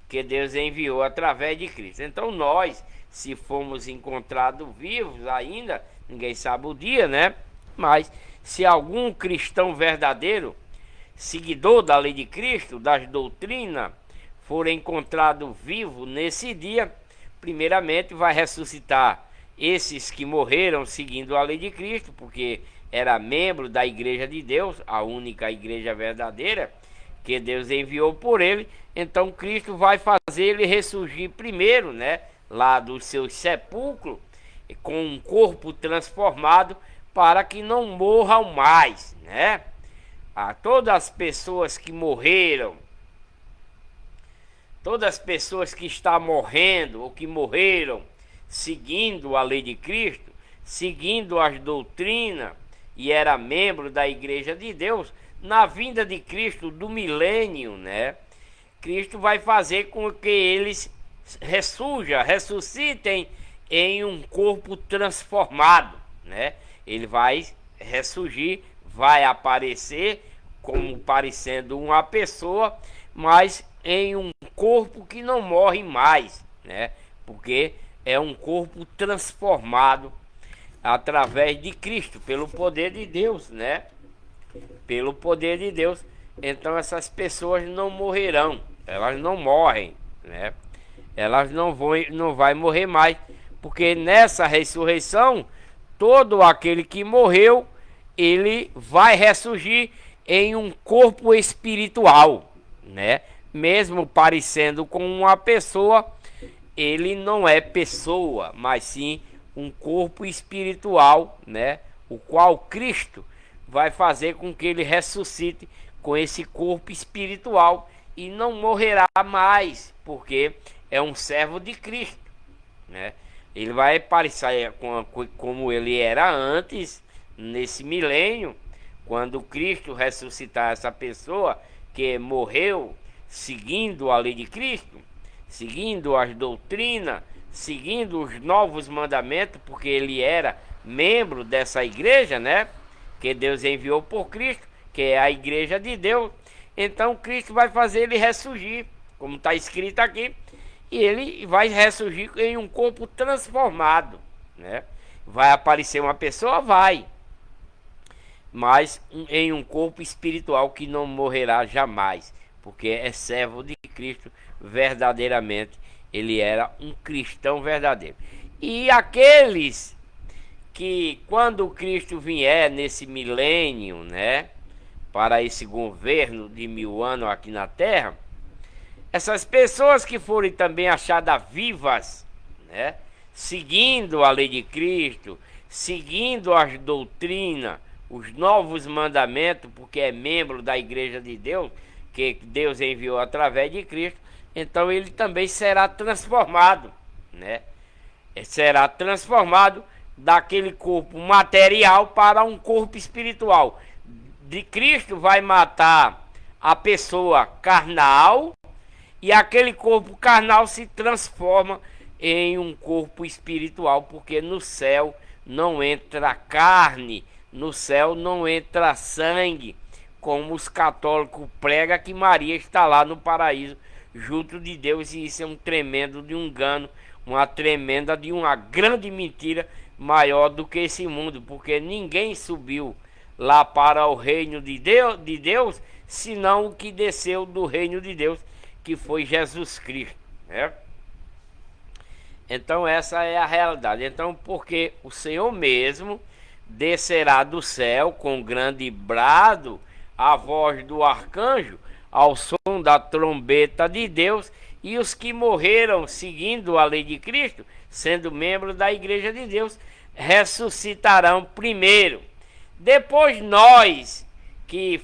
que Deus enviou através de Cristo. Então nós, se fomos encontrados vivos ainda, ninguém sabe o dia, né? Mas se algum cristão verdadeiro, seguidor da lei de Cristo, das doutrinas, for encontrado vivo nesse dia, primeiramente vai ressuscitar esses que morreram seguindo a lei de Cristo, porque era membro da igreja de Deus, a única igreja verdadeira que Deus enviou por ele. Então Cristo vai fazer ele ressurgir primeiro, né, lá do seu sepulcro, com um corpo transformado, para que não morram mais, né? Todas as pessoas que morreram, todas as pessoas que estão morrendo ou que morreram seguindo a lei de Cristo, seguindo as doutrinas, e era membro da igreja de Deus, na vinda de Cristo do milênio, né, Cristo vai fazer com que eles ressuscitem em um corpo transformado, né? Ele vai ressurgir, vai aparecer como parecendo uma pessoa, mas em um corpo que não morre mais, né? Porque é um corpo transformado através de Cristo, pelo poder de Deus, né? Pelo poder de Deus. Então essas pessoas não morrerão, elas não morrem, né? Elas não vai morrer mais, porque nessa ressurreição todo aquele que morreu, ele vai ressurgir em um corpo espiritual, né? Mesmo parecendo com uma pessoa, ele não é pessoa, mas sim um corpo espiritual, né? O qual Cristo vai fazer com que ele ressuscite com esse corpo espiritual e não morrerá mais, porque é um servo de Cristo, né? Ele vai parecer como ele era antes, nesse milênio, quando Cristo ressuscitar essa pessoa que morreu seguindo a lei de Cristo, seguindo as doutrinas, seguindo os novos mandamentos, porque ele era membro dessa igreja, né, que Deus enviou por Cristo, que é a igreja de Deus. Então Cristo vai fazer ele ressurgir, como está escrito aqui, e ele vai ressurgir em um corpo transformado, né? Vai aparecer uma pessoa? Vai, mas em um corpo espiritual que não morrerá jamais, porque é servo de Cristo verdadeiramente. Ele era um cristão verdadeiro. E aqueles que quando Cristo vier nesse milênio, né, para esse governo de 1000 anos aqui na Terra, essas pessoas que forem também achadas vivas, né, seguindo a lei de Cristo, seguindo as doutrinas, os novos mandamentos, porque é membro da Igreja de Deus, que Deus enviou através de Cristo, então ele também será transformado, né? Será transformado daquele corpo material para um corpo espiritual. De Cristo vai matar a pessoa carnal e aquele corpo carnal se transforma em um corpo espiritual, porque no céu não entra carne, no céu não entra sangue, como os católicos pregam que Maria está lá no paraíso junto de Deus, e isso é um tremendo de um engano, uma tremenda de uma grande mentira, maior do que esse mundo, porque ninguém subiu lá para o reino de Deus, senão o que desceu do reino de Deus, que foi Jesus Cristo, né? Então essa é a realidade. Então, porque o Senhor mesmo descerá do céu com grande brado, a voz do arcanjo, ao som da trombeta de Deus, e os que morreram seguindo a lei de Cristo, sendo membros da Igreja de Deus, ressuscitarão primeiro. Depois nós, que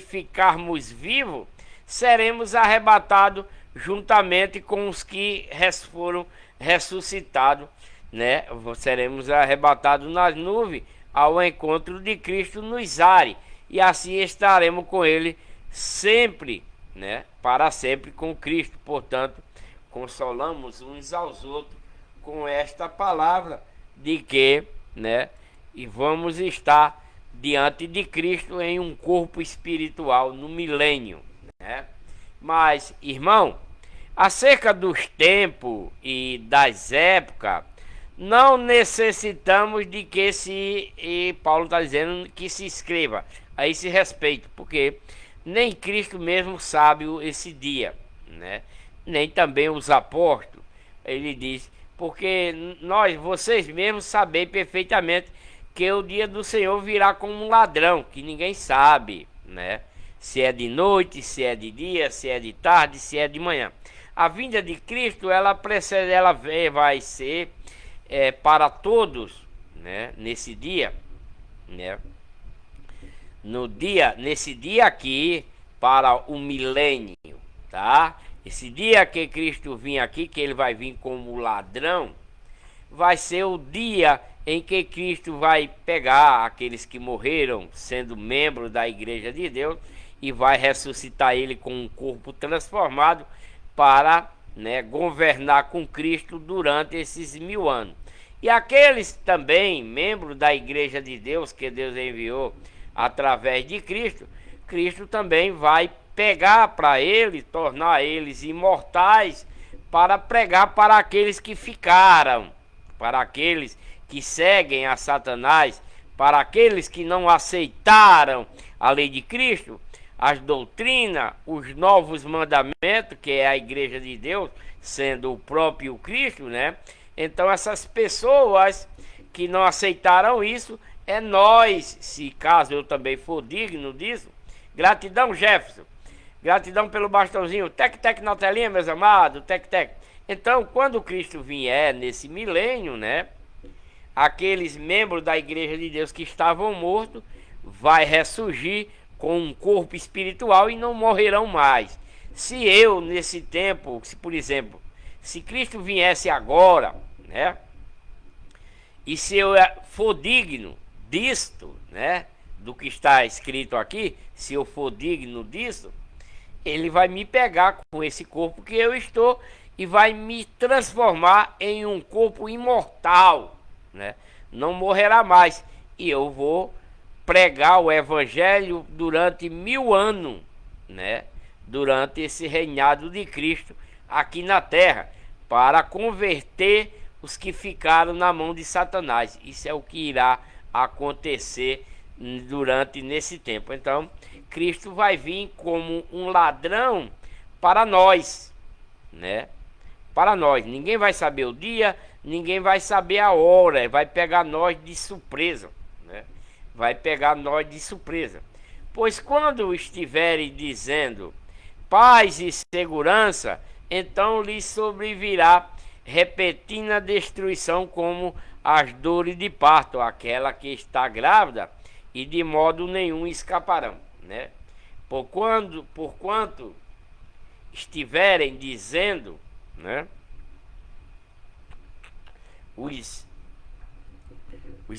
ficarmos vivos, seremos arrebatados juntamente com os que foram ressuscitados, né? Seremos arrebatados nas nuvens ao encontro de Cristo nos ares, e assim estaremos com ele sempre, né? Para sempre com Cristo. Portanto, consolamos uns aos outros com esta palavra de que, né, e vamos estar diante de Cristo em um corpo espiritual no milênio, né? Mas, irmão, acerca dos tempos e das épocas, não necessitamos de que Paulo está dizendo que se escreva a esse respeito, porque nem Cristo mesmo sabe esse dia, né? Nem também os apóstolos. Ele diz, porque vocês mesmos sabem perfeitamente que o dia do Senhor virá como um ladrão, que ninguém sabe, né? Se é de noite, se é de dia, se é de tarde, se é de manhã. A vinda de Cristo, ela vai ser para todos, né? Nesse dia, né? Nesse dia aqui, para o milênio, tá? Esse dia que Cristo vir aqui, que ele vai vir como ladrão, vai ser o dia em que Cristo vai pegar aqueles que morreram sendo membros da Igreja de Deus e vai ressuscitar ele com um corpo transformado para, né, governar com Cristo durante esses 1000 anos. E aqueles também, membros da Igreja de Deus, que Deus enviou através de Cristo, Cristo também vai pegar para eles, tornar eles imortais, para pregar para aqueles que ficaram, para aqueles que seguem a Satanás, para aqueles que não aceitaram a lei de Cristo, as doutrinas, os novos mandamentos, que é a Igreja de Deus, sendo o próprio Cristo, né? Então essas pessoas que não aceitaram isso, é nós, se caso eu também for digno disso. Gratidão, Jefferson. Gratidão pelo bastãozinho. Tec-tec na telinha, meus amados. Tec-tec. Então, quando Cristo vier nesse milênio, né? Aqueles membros da Igreja de Deus que estavam mortos, vai ressurgir com um corpo espiritual e não morrerão mais. Se eu, nesse tempo, por exemplo, se Cristo viesse agora, né? E se eu for digno disto, né, do que está escrito aqui, se eu for digno disso, ele vai me pegar com esse corpo que eu estou e vai me transformar em um corpo imortal, né? Não morrerá mais, e eu vou pregar o evangelho durante 1000 anos, né? Durante esse reinado de Cristo aqui na terra, para converter os que ficaram na mão de Satanás. Isso é o que irá acontecer nesse tempo. Então, Cristo vai vir como um ladrão para nós, né? Para nós. Ninguém vai saber o dia, ninguém vai saber a hora, vai pegar nós de surpresa, né? Vai pegar nós de surpresa. Pois quando estiverem dizendo paz e segurança, então lhes sobrevirá repentina destruição, como as dores de parto, aquela que está grávida, e de modo nenhum escaparão, né? Porquanto estiverem dizendo, né, os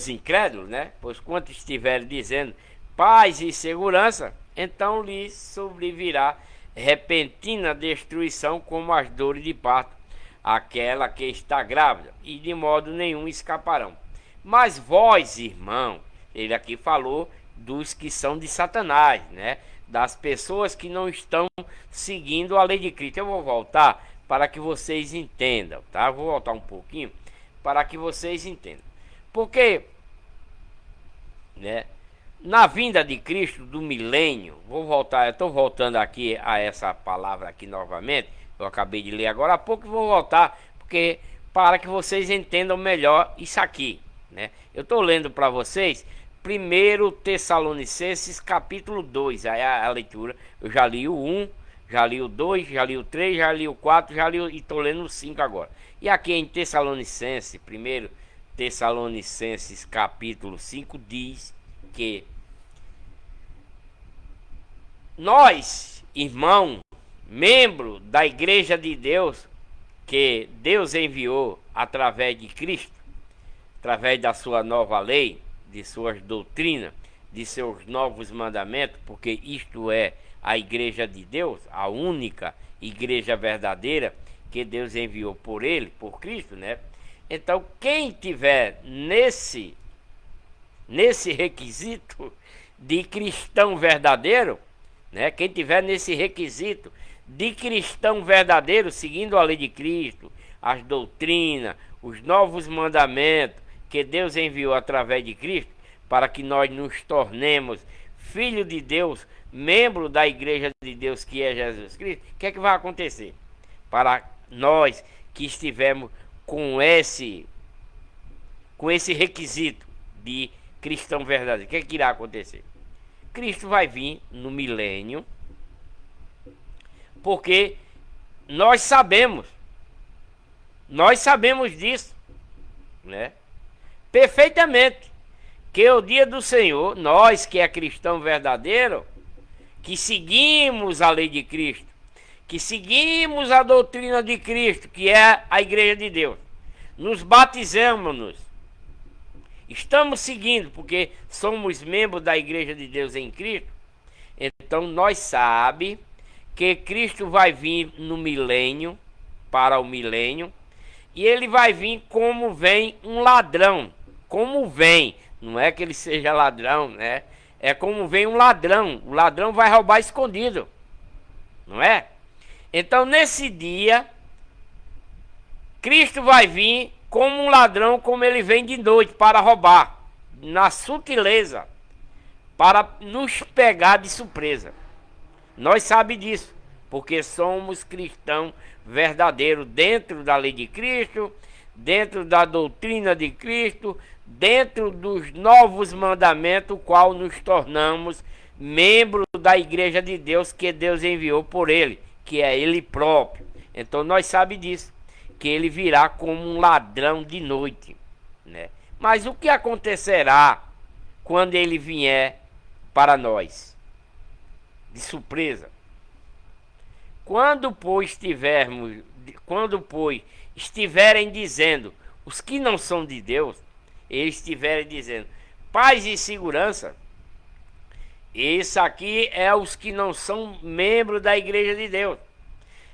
incrédulos, né? Pois quanto estiverem dizendo paz e segurança, então lhes sobrevirá repentina destruição, como as dores de parto, aquela que está grávida, e de modo nenhum escaparão. Mas vós, irmão, ele aqui falou dos que são de Satanás, né? Das pessoas que não estão seguindo a lei de Cristo. Eu vou voltar para que vocês entendam, tá? Vou voltar um pouquinho para que vocês entendam. Porque, né, na vinda de Cristo do milênio, eu estou voltando aqui a essa palavra aqui novamente, eu acabei de ler agora há pouco e vou voltar, porque para que vocês entendam melhor isso aqui, né? Eu estou lendo para vocês 1 Tessalonicenses capítulo 2, aí a leitura, eu já li o 1, já li o 2, já li o 3, já li o 4, já li e estou lendo o 5 agora. E aqui em Tessalonicenses, 1 Tessalonicenses capítulo 5 diz que nós, irmão, membro da igreja de Deus, que Deus enviou através de Cristo, através da sua nova lei, de suas doutrinas, de seus novos mandamentos, porque isto é a igreja de Deus, a única igreja verdadeira que Deus enviou por ele, por Cristo, né? Então, quem tiver nesse requisito de cristão verdadeiro, né? Quem tiver nesse requisito de cristão verdadeiro, seguindo a lei de Cristo, as doutrinas, os novos mandamentos que Deus enviou através de Cristo, para que nós nos tornemos filho de Deus, membro da igreja de Deus, que é Jesus Cristo, o que é que vai acontecer? Para nós que estivermos com esse requisito de cristão verdadeiro, o que é que irá acontecer? Cristo vai vir no milênio, porque nós sabemos disso, né? Perfeitamente, que o dia do Senhor, nós que é cristão verdadeiro, que seguimos a lei de Cristo, que seguimos a doutrina de Cristo, que é a igreja de Deus, nos batizamos, estamos seguindo, porque somos membros da igreja de Deus em Cristo. Então nós sabemos que Cristo vai vir no milênio, para o milênio, e ele vai vir como vem um ladrão, como vem, não é que ele seja ladrão, né? É como vem um ladrão, o ladrão vai roubar escondido, não é? Então nesse dia, Cristo vai vir como um ladrão, como ele vem de noite para roubar, na sutileza, para nos pegar de surpresa. Nós sabemos disso, porque somos cristãos verdadeiros dentro da lei de Cristo, dentro da doutrina de Cristo, dentro dos novos mandamentos, o qual nos tornamos membros da igreja de Deus, que Deus enviou por ele, que é ele próprio. Então nós sabemos disso, que ele virá como um ladrão de noite, né? Mas o que acontecerá quando ele vier para nós? De surpresa. Quando, pois, estiverem dizendo, os que não são de Deus, eles estiverem dizendo paz e segurança, isso aqui é os que não são membros da igreja de Deus,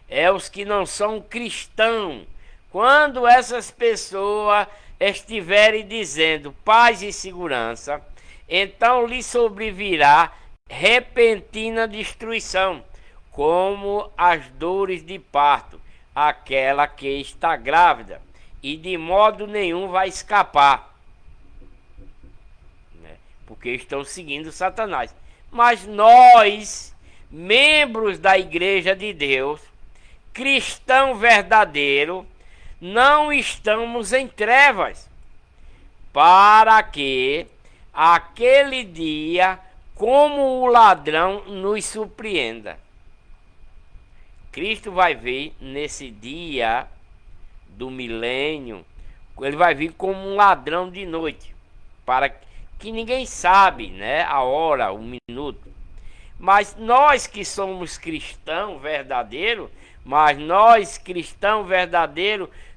é os que não são cristãos. Quando essas pessoas estiverem dizendo paz e segurança, então lhe sobrevirá repentina destruição, como as dores de parto, aquela que está grávida, e de modo nenhum vai escapar, né? Porque estão seguindo Satanás. Mas nós, membros da igreja de Deus, cristão verdadeiro, não estamos em trevas, para que aquele dia, como o ladrão, nos surpreenda. Cristo vai vir nesse dia do milênio, ele vai vir como um ladrão de noite, para que ninguém sabe, né, a hora, o minuto. Mas nós que somos cristãos verdadeiros,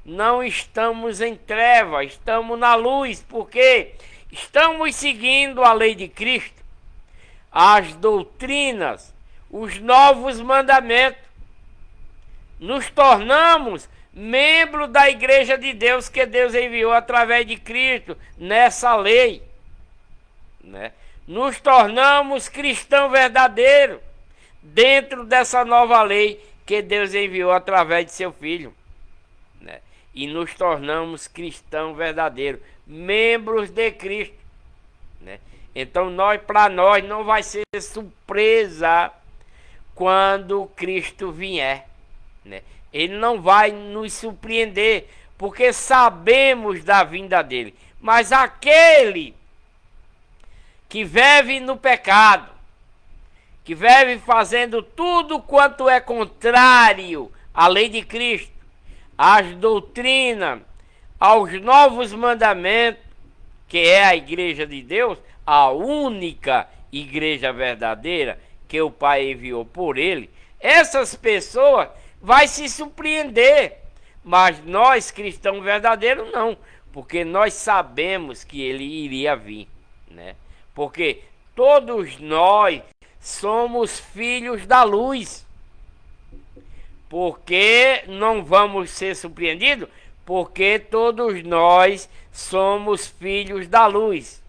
não estamos em trevas, estamos na luz, porque estamos seguindo a lei de Cristo, as doutrinas, os novos mandamentos. Nos tornamos membros da igreja de Deus que Deus enviou através de Cristo nessa lei, né? Nos tornamos cristãos verdadeiros dentro dessa nova lei que Deus enviou através de seu Filho, né? E nos tornamos cristãos verdadeiros, membros de Cristo, né? Então para nós não vai ser surpresa quando Cristo vier, né? Ele não vai nos surpreender, porque sabemos da vinda dele. Mas aquele que vive no pecado, que vive fazendo tudo quanto é contrário à lei de Cristo, às doutrinas, aos novos mandamentos, que é a igreja de Deus, a única igreja verdadeira que o Pai enviou por ele, essas pessoas vai se surpreender. Mas nós, cristãos verdadeiros, não, porque nós sabemos que ele iria vir, né? Porque todos nós somos filhos da luz. Porque não vamos ser surpreendidos? Porque todos nós somos filhos da luz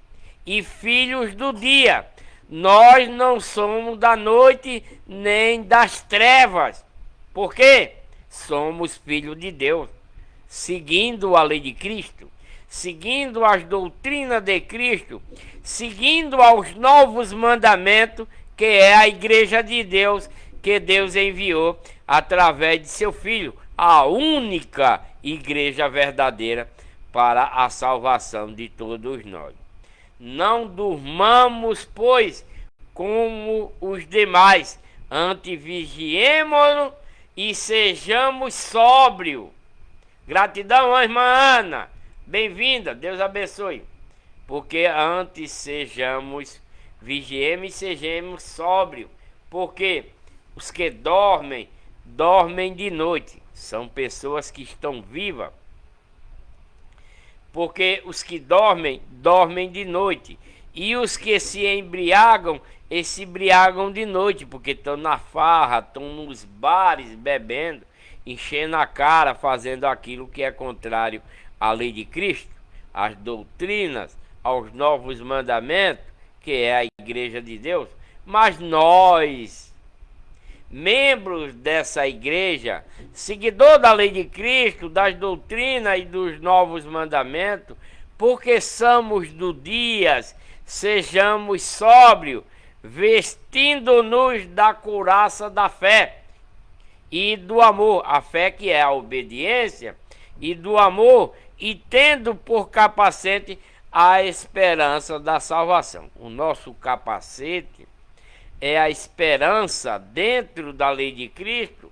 e filhos do dia. Nós não somos da noite nem das trevas. Por quê? Somos filhos de Deus, seguindo a lei de Cristo, seguindo as doutrinas de Cristo, seguindo aos novos mandamentos, que é a igreja de Deus, que Deus enviou através de seu Filho, a única igreja verdadeira para a salvação de todos nós. Não durmamos, pois, como os demais, antes vigiemos e sejamos sóbrios. Gratidão, irmã Ana. Bem-vinda, Deus abençoe. Porque antes vigiemos e sejamos sóbrios. Porque os que dormem de noite. São pessoas que estão vivas. Porque os que dormem de noite. E os que se embriagam de noite, porque estão na farra, estão nos bares bebendo, enchendo a cara, fazendo aquilo que é contrário à lei de Cristo, às doutrinas, aos novos mandamentos, que é a igreja de Deus. Mas nós, membros dessa igreja, seguidor da lei de Cristo, das doutrinas e dos novos mandamentos, porque somos do dia, sejamos sóbrios, vestindo-nos da couraça da fé e do amor, a fé que é a obediência, e do amor, e tendo por capacete a esperança da salvação. O nosso capacete é a esperança dentro da lei de Cristo,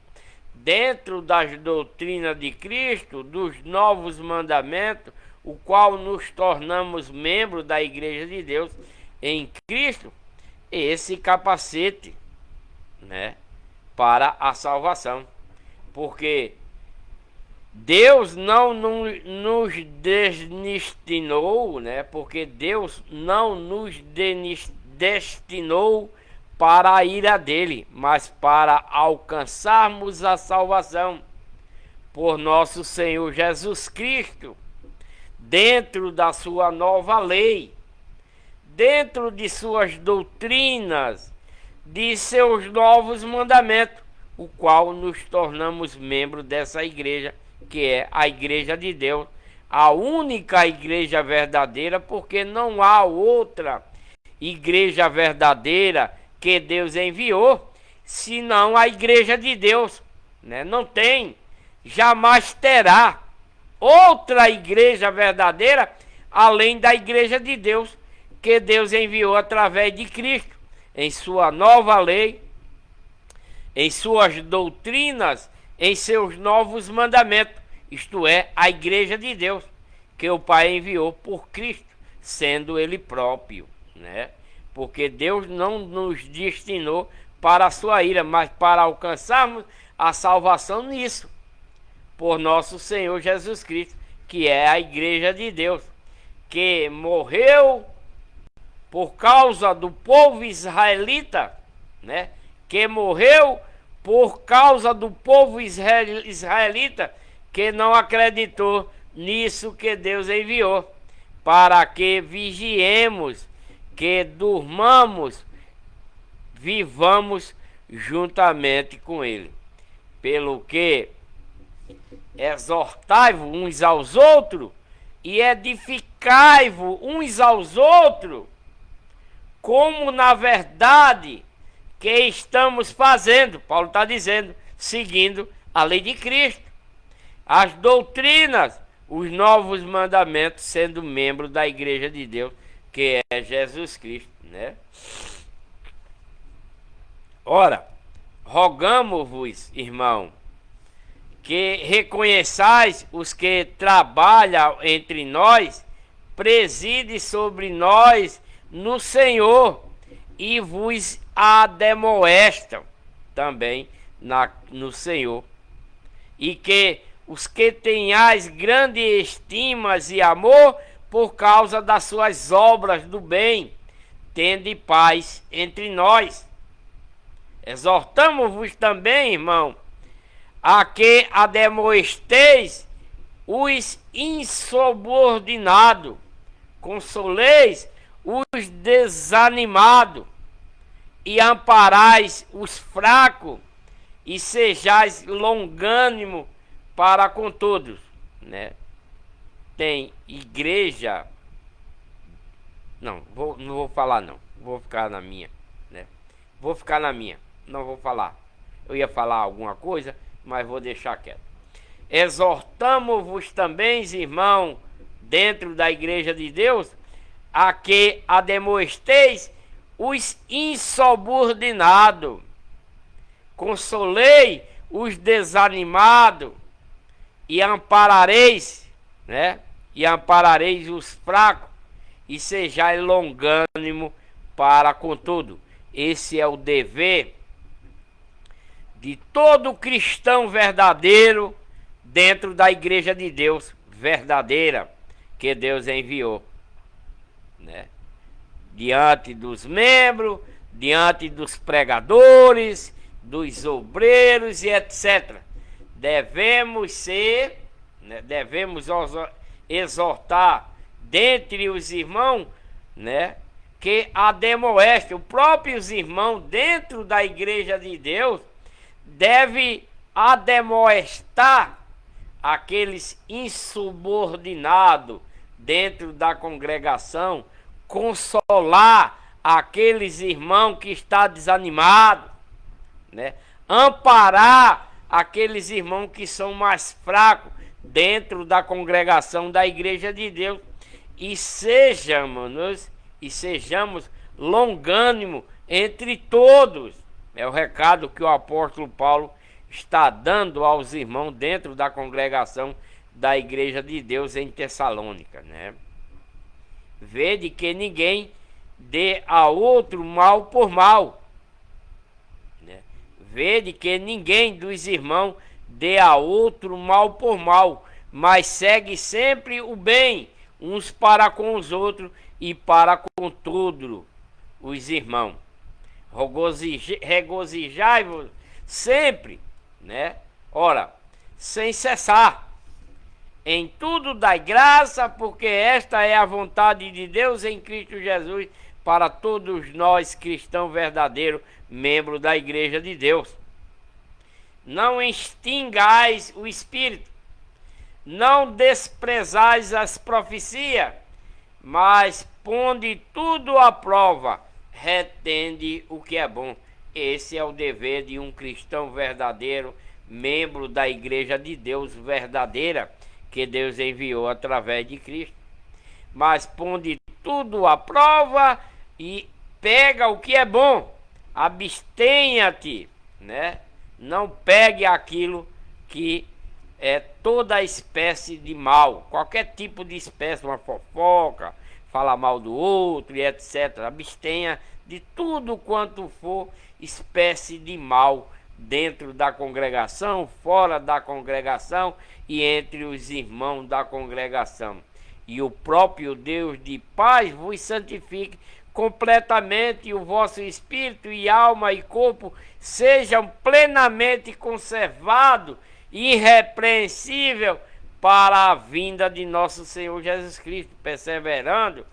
dentro das doutrinas de Cristo, dos novos mandamentos, o qual nos tornamos membros da igreja de Deus em Cristo. Esse capacete, né, para a salvação, porque Deus não nos destinou, né, porque Deus não nos destinou para a ira dele, mas para alcançarmos a salvação por nosso Senhor Jesus Cristo, dentro da sua nova lei, dentro de suas doutrinas, de seus novos mandamentos, o qual nos tornamos membros dessa igreja, que é a igreja de Deus, a única igreja verdadeira, porque não há outra igreja verdadeira que Deus enviou, senão a igreja de Deus, né? Não tem, jamais terá, outra igreja verdadeira, além da igreja de Deus, que Deus enviou através de Cristo, em sua nova lei, em suas doutrinas, em seus novos mandamentos, isto é, a igreja de Deus, que o Pai enviou por Cristo, sendo Ele próprio, né? Porque Deus não nos destinou para a sua ira, mas para alcançarmos a salvação nisso, por nosso Senhor Jesus Cristo, que é a igreja de Deus, que morreu por causa do povo israelita, né? Que morreu por causa do povo israelita, que não acreditou nisso que Deus enviou, para que vigiemos, que durmamos, vivamos juntamente com Ele. Pelo que exortai-vos uns aos outros e edificai-vos uns aos outros, como na verdade que estamos fazendo. Paulo está dizendo, seguindo a lei de Cristo, as doutrinas, os novos mandamentos, sendo membro da igreja de Deus, que é Jesus Cristo, né? Ora, rogamo-vos, irmão, que reconheçais os que trabalham entre nós, preside sobre nós no Senhor, e vos ademoestam também no Senhor, e que os que tenhais grande estima e amor por causa das suas obras do bem, tende paz entre nós. Exortamo-vos também, irmão, a que ademoesteis os insubordinados, consoleis os desanimados, e amparais os fracos, e sejais longânimo para com todos, né? Tem igreja, não vou falar não, vou ficar na minha, né? Vou ficar na minha, não vou falar. Eu ia falar alguma coisa, mas vou deixar quieto. Exortamo-vos também, irmão, dentro da igreja de Deus, a que ademoesteis os insubordinados, consolei os desanimados, e amparareis, né? E amparareis os fracos, e sejais longânimo para com tudo. Esse é o dever de todo cristão verdadeiro dentro da igreja de Deus verdadeira, que Deus enviou, né? Diante dos membros, diante dos pregadores, dos obreiros e etc. Devemos ser, né, devemos exortar dentre os irmãos, né, que ademoestem. Os próprios irmãos dentro da igreja de Deus deve ademoestar aqueles insubordinados dentro da congregação, consolar aqueles irmãos que estão desanimados, né? Amparar aqueles irmãos que são mais fracos dentro da congregação da igreja de Deus, e sejamos longânimos entre todos. É o recado que o apóstolo Paulo está dando aos irmãos dentro da congregação da igreja de Deus em Tessalônica, né? Vede que ninguém dê a outro mal por mal, né? Vede que ninguém dos irmãos dê a outro mal por mal, mas segue sempre o bem uns para com os outros e para com todos os irmãos. Regozijai-vos sempre, né? Ora, sem cessar. Em tudo dai graça, porque esta é a vontade de Deus em Cristo Jesus para todos nós cristãos verdadeiros, membros da igreja de Deus. Não extingais o espírito, não desprezais as profecias, mas ponde tudo à prova, retende o que é bom. Esse é o dever de um cristão verdadeiro, membro da igreja de Deus verdadeira, que Deus enviou através de Cristo. Mas ponde tudo à prova e pega o que é bom. Abstenha-te, né? Não pegue aquilo que é toda espécie de mal, qualquer tipo de espécie, uma fofoca, falar mal do outro e etc. Abstenha de tudo quanto for espécie de mal dentro da congregação, fora da congregação e entre os irmãos da congregação. E o próprio Deus de paz vos santifique completamente, e o vosso espírito e alma e corpo sejam plenamente conservados, irrepreensível para a vinda de nosso Senhor Jesus Cristo, perseverando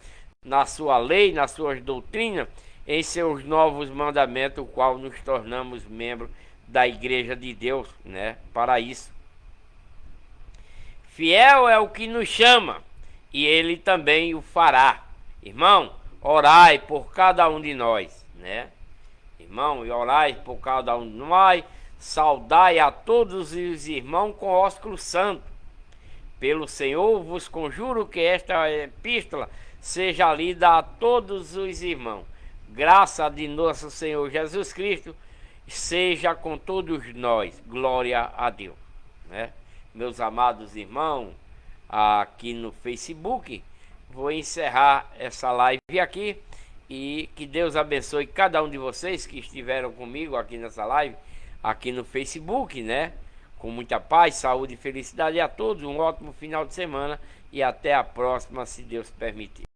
na sua lei, nas suas doutrinas, em seus novos mandamentos, o qual nos tornamos membros da Igreja de Deus, né? Para isso. Fiel é o que nos chama, e ele também o fará. Irmão, orai por cada um de nós, né? Irmão, e orai por cada um de nós. Saudai a todos os irmãos com ósculo santo. Pelo Senhor vos conjuro que esta epístola seja lida a todos os irmãos. Graça de nosso Senhor Jesus Cristo seja com todos nós. Glória a Deus, né? Meus amados irmãos, aqui no Facebook, vou encerrar essa live aqui, e que Deus abençoe cada um de vocês que estiveram comigo aqui nessa live, aqui no Facebook, né? Com muita paz, saúde e felicidade a todos, um ótimo final de semana e até a próxima, se Deus permitir.